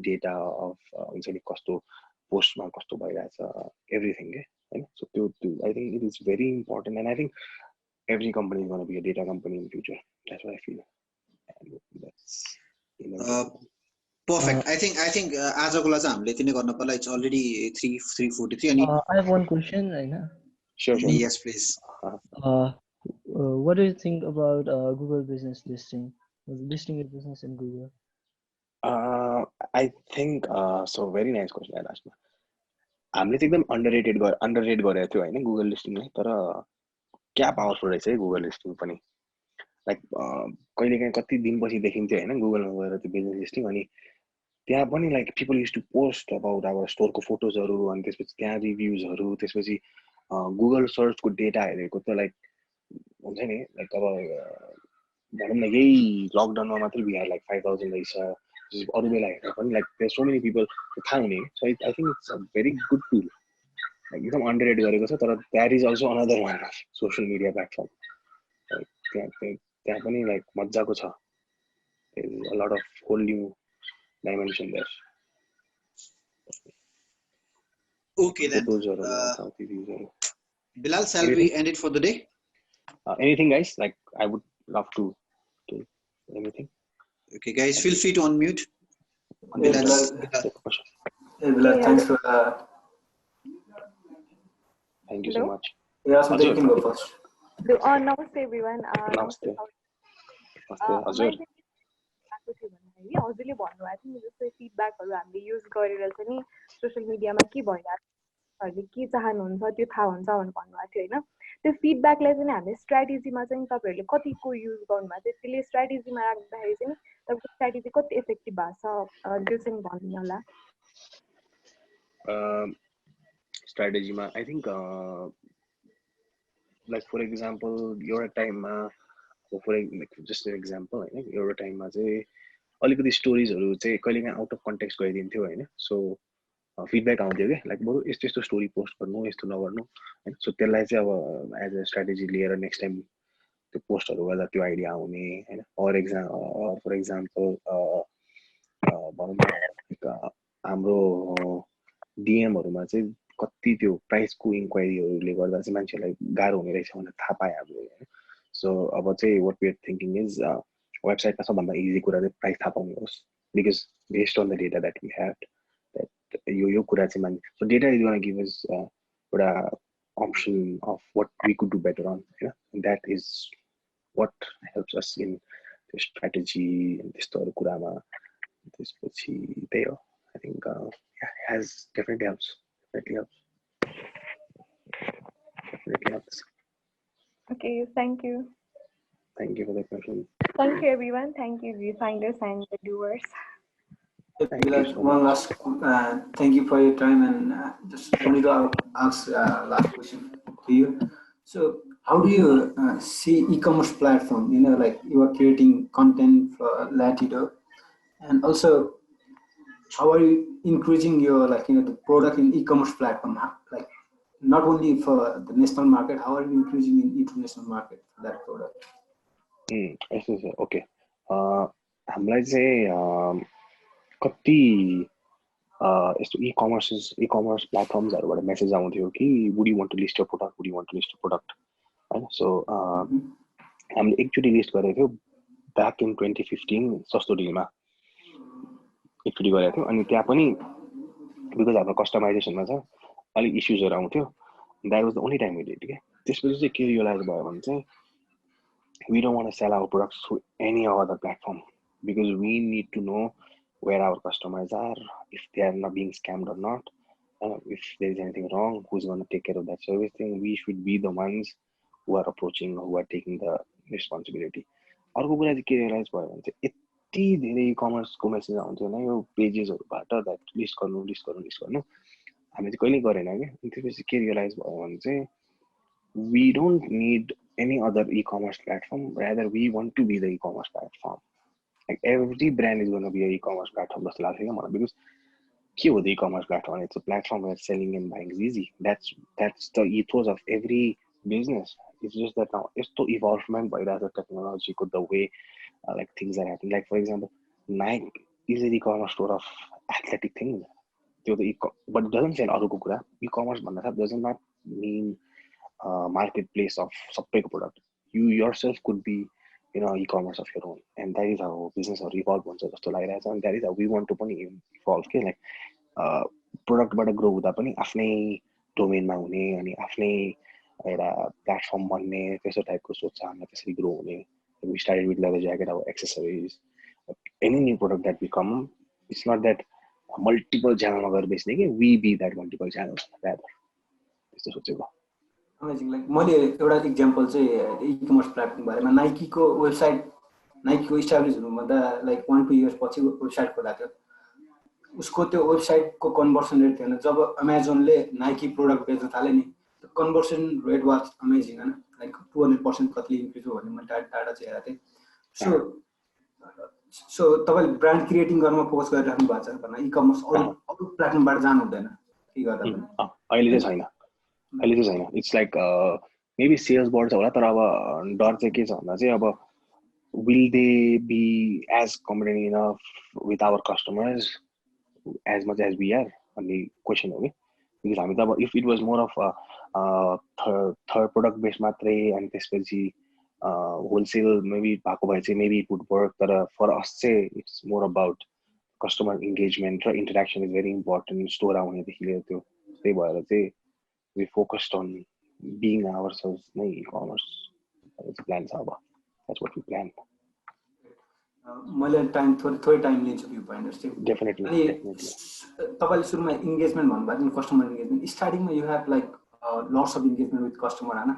data of हुन्छ नि कस्तो पोस्टमा कस्तो भइरहेछ एभ्रिथिङ के हैन सो त्यो I think it is very important and I think every company is going to be a data company in the future. That's what I feel. And that's perfect. I think आजको लागि हामीले यति नै गर्न पर्ला. It's already 3:43 अनि I have one question right now. Sure. Yes, please. What do you think about Google business listing your business in Google? I think so very nice question I asked. हामीले चाहिँ एकदम underrated गरेको थियो हैन Google listing लाई तर क्या powerful रहेछ है गुगल लिस्टिङ पनि लाइक कहिलेकाहीँ कति दिनपछि देखिन्थ्यो हैन गुगलमा गएर त्यो बिजनेस लिस्टिङ अनि त्यहाँ पनि like people use to post about our स्टोरको फोटोजहरू अनि त्यसपछि त्यहाँ रिभ्युजहरू त्यसपछि गुगल सर्चको डेटा हेरेको त लाइक हुन्छ नि लाइक अब भनौँ न यही लकडाउनमा मात्रै बिहार लाइक 5000 रहेछ अरू बेला हेर्दा पनि like there so many people थाहा हुने so I think it's a very good tool एकदम अन्डररेट गरेको छ तर that is also another one of social media platform त्यहाँ पनि लाइक मजाको छ a lot of whole new dimension there. Okay then. Bilal, shall we end it for the day? Anything guys? Like I would love to do anything. Okay guys, feel free to unmute. Bilal, thanks for Thank you so much. Yeah, so you can go first. Namaste everyone. Namaste. हजुरले भन्नुभएको थियो नि जस्तै फिडब्याकहरू हामीले use गरेर चाहिँ नि social मिडियामा के भइरहेको छ के चाहनुहुन्छ त्यो थाहा हुन्छ भनेर भन्नुभएको थियो होइन त्यो फिडब्याकलाई चाहिँ हामीले स्ट्राटेजीमा चाहिँ तपाईँहरूले कतिको युज गर्नुभएको थियो त्यसले स्ट्राटेजीमा राख्दाखेरि चाहिँ तपाईँको स्ट्राटेजी कति इफेक्टिभ भएको छ त्यो चाहिँ भन्नु होला स्ट्राटेजीमा I think like for example एउटा टाइममा जस्ट एन एक्जाम्पल होइन एउटा टाइममा चाहिँ अलिकति स्टोरिजहरू चाहिँ कहिलेकाहीँ आउट अफ कन्टेक्स्ट गइदिन्थ्यो होइन सो फिडब्याक आउँथ्यो कि लाइक बरु यस्तो यस्तो स्टोरी पोस्ट गर्नु यस्तो नगर्नु होइन सो त्यसलाई चाहिँ अब एज अ स्ट्राटेजी लिएर नेक्स्ट टाइम त्यो पोस्टहरू गर्दा त्यो आइडिया आउने होइन फर एक्जाम्पल भनौँ न हाम्रो डिएमहरूमा चाहिँ कति त्यो प्राइसको इन्क्वायरीहरूले गर्दा चाहिँ मान्छेलाई गाह्रो हुने रहेछ भनेर थाहा पाएँ हामीले होइन सो अब चाहिँ what we are thinking is वेबसाइटमा सबभन्दा इजी कुरा चाहिँ प्राइस थाहा पाउने होस् because based on the data that we have that यो कुरा चाहिँ मान्छे so data is gonna give us एउटा option of what we could do better on. Yeah? And that is what helps us in the strategy and this kurama. This there, I think has definitely helps. Definitely helps. Okay, thank you. Thank you for the question. Thank you, everyone. Thank you, viewfinders and the viewers. Bilal, one last thank you for your time, and just wanted to ask last question to you. So how do you see e-commerce platform, like you are creating content for Latido, and also how are you increasing your the product in e-commerce platform, like not only for the national market, how are you increasing in international market for that product? Okay. हामीलाई चाहिँ कति यस्तो e-commerce प्लेटफर्म्सहरूबाट message आउँथ्यो कि would you want to list your product होइन so हामीले एकचोटि list गरेको थियो ब्याक इन 2015 सस्तो डिलमा एकचोटि गरेको थियो अनि त्यहाँ पनि बिकज हाम्रो कस्टमाइजेसनमा छ अलिक इस्युजहरू आउँथ्यो that was the only time we did के त्यसपछि चाहिँ के रियलाइज भयो भने चाहिँ we don't want to sell our products through any other platform because we need to know where our customers are, if they are not being scammed or not, if there is anything wrong, who's going to take care of that service thing. We should be the ones who are approaching, who are taking the responsibility. अर्को कुरा चाहिँ के realise भयो भने चाहिँ यति धेरै कमर्सको message आउँथ्यो होइन यो पेजेसहरूबाट द्याट लिस्ट गर्नु हामीले चाहिँ कहिल्यै गरेन कि त्यसपछि के रियलाइज भयो भने चाहिँ we don't need any other e-commerce platform, rather we want to be the e-commerce platform. Like every brand is going to be an e-commerce platform because the e-commerce platform, it's a platform where selling and buying is easy. That's the ethos of every business. It's just that now it's to evolvement by the technology, the way like things are happening. Like for example, Nike is an e-commerce store of athletic things. But it doesn't sell all kukura. E-commerce does not mean marketplace of subpay product. You yourself could be e-commerce of your own, and that is how business or evolve भन्छ जस्तो लागिरहेछ and that is how we want to पनि evolve के like प्रोडक्टबाट grow हुँदा पनि आफ्नै डोमेनमा हुने अनि आफ्नै एउटा प्लेटफर्म बन्ने त्यस्तो टाइपको सोच छ हामीलाई त्यसरी ग्रो हुने we started with leather jacket, our accessories, any new product that we come, it's not that multiple channel मा गएर बेच्ने कि we be that multiple channels rather त्यस्तो सोचेको अमेजिङ लाइक मैले एउटा इक्जाम्पल चाहिँ ई-कमर्स प्लेटफर्म बारेमा नाइकीको वेबसाइट नाइकीको इस्टाब्लिस हुनुभन्दा लाइक 1-2 इयर्स पछि वेबसाइट खोलाएको थियो उसको त्यो वेबसाइटको कन्भर्सन रेट थिएन जब अमेजोनले नाइकी प्रोडक्ट बेच्न थाले नि कन्भर्सन रेट वाज अमेजिङ हैन लाइक 200% कति इन्क्रिज हो भन्ने मैले डाटा चाहिँ हेरेको थिएँ सो तपाईले ब्रान्ड क्रिएटिङ गर्नमा फोकस गरिराख्नु भएको छ भने ई-कमर्स अरु प्लेटफर्मबाट जानु हुँदैन के गर्दा पनि अहिले चाहिँ छैन इट्स लाइक मेबी सेल्स बढ्छ होला तर अब डर चाहिँ के छ भन्दा चाहिँ अब will they be as competent enough with our customers as much as we are on the question हो because हामी त अब if it was more of a third product based मात्रै अनि त्यसपछि wholesale maybe भएको भए चाहिँ maybe it would work तर for us चाहिँ it's more about customer engagement र interaction is very important store आउनेदेखि लिएर त्यो त्यही भएर चाहिँ we focused on being ourselves in e-commerce. Plans that's what we plan. मैले टाइम थोरै टाइम लिन्छु भ्यू पोइन्टर्स चाहिँ डेफिनेटली तपाईले सुरुमा इन्गेजमेन्ट भन्नुभएको थियो कस्टमर इन्गेजमेन्ट स्टार्टिङमा you have like lots of engagement with customer हैन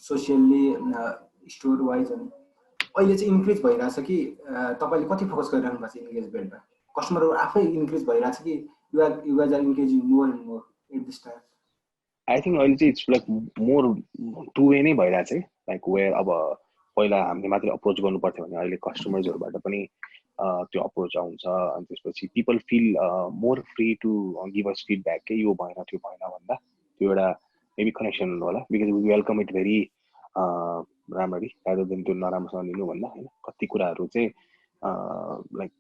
सोसियली स्टोर वाइज अनि अहिले चाहिँ इन्क्रिज भइराछ कि तपाईले कति फोकस गरिरहनु भएको छ इन्गेजमेन्टमा कस्टमरहरु आफै इन्क्रिज भइराछ कि you guys are engaging more and more at this time I think अहिले चाहिँ it's like more two way नै भइराछ है लाइक वेयर अब पहिला हामीले मात्रै अप्रोच गर्नु पर्थ्यो भने अहिले कस्टमर्सहरुबाट पनि त्यो अप्रोच आउँछ अनि त्यसपछि people feel more free to give us feedback के यो भएन त्यो भएन भन्दा त्यो एउटा मेबी कनेक्सन होला because we welcome it very राम्ररी rather than त्यो नराम्रोसँग लिनु भन्दा हैन कति कुराहरू चाहिँ लाइक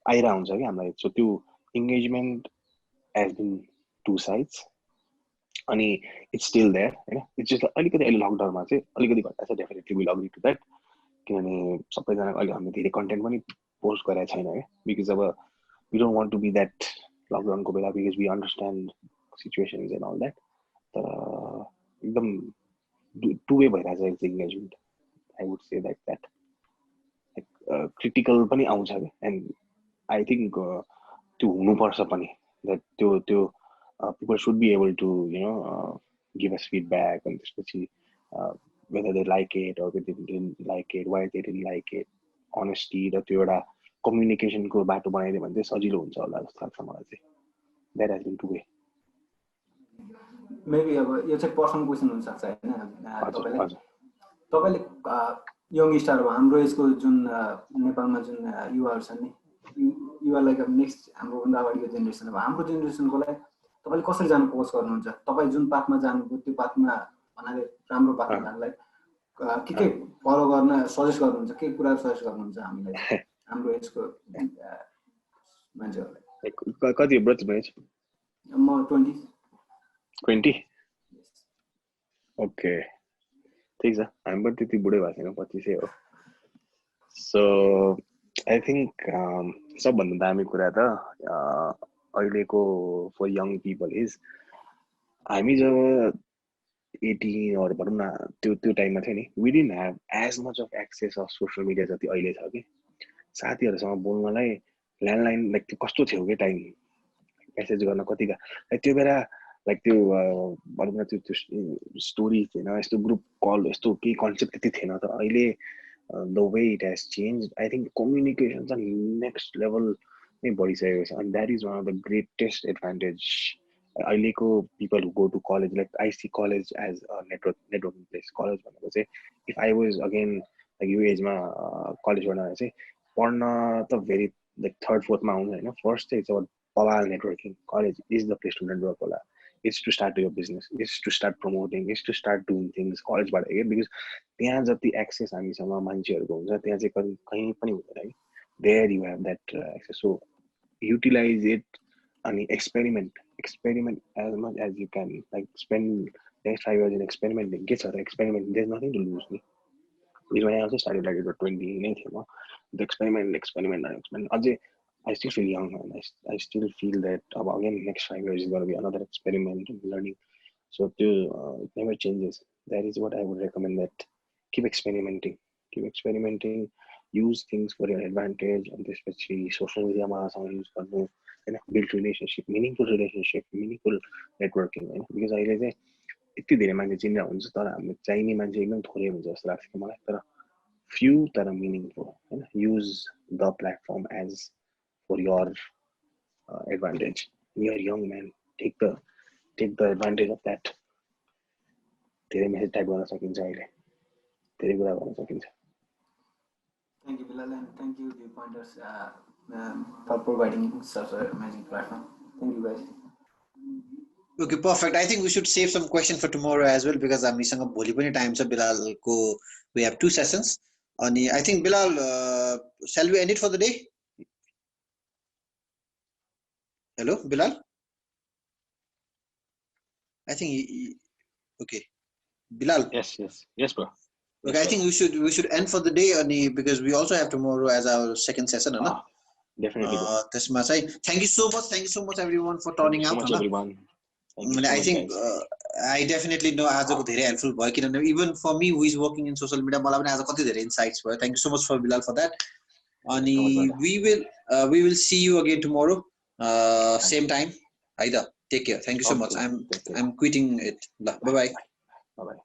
आइरा हुन्छ कि हामीलाई सो त्यो engagement has been two sides अनि it's still there हैन it's just अलिकति अहिले लकडाउनमा चाहिँ अलिकति घट्दा छ definitely we'll agree to that किनभने सबैजना अहिले हामीले धेरै कन्टेन्ट पनि पोस्ट गरेका छैन है बिकज अब we don't want to be that lockdown को बेला because we understand situations and all that तर एकदम two way भइरहेछ engagement I would say like that like critical पनि आउँछ के and I think त्यो हुनुपर्छ पनि that त्यो people should be able to give us feedback and त्यसपछि whether they like it or they didn't like it why they didn't like it honesty र त्यो एउटा communication को बाटो बनाइदियो भने चाहिँ सजिलो हुन्छ होला जस्तो लाग्छ मलाई चाहिँ that has been two way maybe अब यो चाहिँ पर्सनल क्वेसन हुन सक्छ हैन तपाईले यङ स्टार हो हाम्रो एजको जुन नेपालमा जुन युवाहरु छन् नि युवा लाइक अब नेक्स्ट हाम्रो भन्दा अगाडिको जेनेरेसन अब हाम्रो जेनेरेसनकोलाई तपाईले कसरी जानु पोस्ट गर्नुहुन्छ तपाई जुन पाथमा जानुभयो त्यो पाथमा भन्नाले राम्रो पाथमा जानलाई के फलो गर्न सजेस्ट गर्नुहुन्छ के कुरा सजेस्ट गर्नुहुन्छ हामीलाई हाम्रो एजको मान्छेहरुलाई कति ब्रज भएछ म 20 ओके ठीक छ हामी पनि त्यति बुढै भएको छैन 25 हो सो आई थिंक सबभन्दा दामी कुरा त अहिलेको फर यङ पिपल इज हामी जब 18 और भनौँ न त्यो टाइममा थियो नि we didn't have as much of access of social media जति अहिले छ कि साथीहरूसँग बोल्नलाई ल्यान्डलाइन लाइक त्यो कस्तो थियो कि टाइम मेसेज गर्न कतिका लाइक त्यो बेला लाइक त्यो भनौँ न त्यो स्टोरी थिएन यस्तो ग्रुप कल यस्तो केही कन्सेप्ट त्यति थिएन त अहिले the way it has change I think communication चाहिँ नेक्स्ट लेभल नै बढिसकेको छ अनि that is one of the greatest advantage अहिलेको people who go to college like I see college as a networking place college भनेको चाहिँ if I was again like यो एजमा कलेज पढ्न चाहिँ पढ्न त भेरी लाइक थर्ड फोर्थमा आउँछ होइन फर्स्ट चाहिँ इट्स अबाउट पलाल networking college is the place to network होला it's to start your business it's to start promoting it's to start doing things कलेजबाट के बिकज त्यहाँ जति एक्सेस हामीसँग मान्छेहरूको हुन्छ त्यहाँ चाहिँ कहीँ पनि हुँदैन कि there you have that access so utilise it अनि experiment as much as you can like spend next 5 years in experimenting के छ र experiment there nothing to lose नि बिचमा यहाँ चाहिँ स्टार्टेड लाइक 20 नै थियो म द एक्सपेरिमेन्ट अझै I still feel young and I still feel that again next 5 years is going to be another experiment and learning so it never changes that is what I would recommend that keep experimenting use things for your advantage and especially social media ma use garnu and build meaningful relationship meaningful networking because अहिले चाहिँ यति धेरै मान्छे चिनिरहेको हुन्छ तर हामी चाहिने मान्छे एकदम थोरै हुन्छ जस्तो लाग्छ मलाई तर few that are meaningful and use the platform as for your advantage. You are young man. Take the advantage of that. धेरै मेसेज टाइप गर्न सकिन्छ अहिले धेरै कुरा गर्न सकिन्छ Thank you Bilal and thank you the pointers for providing such an amazing platform. Thank you guys. Okay, perfect. I think we should save some question for tomorrow as well because हामीसँग भोलि पनि time छ Bilal को we have 2 sessions अनि I think Bilal shall we end it for the day? Hello, Bilal? I think okay. Bilal? Yes, bro. Okay, I think we should end for the day because we also have tomorrow as our second session, no? Definitely. Thank you so much everyone for turning out. Thank you so much everyone. I think I definitely know आजको धेरै helpful भयो किनभने even for me who is working in social media मलाई पनि आज कति धेरै insights भयो. Thank you so much for Bilal for that. अनि we will see you again tomorrow. Same time. Aida, take care. Thank you so much. I'm quitting it. Bye bye. Bye bye.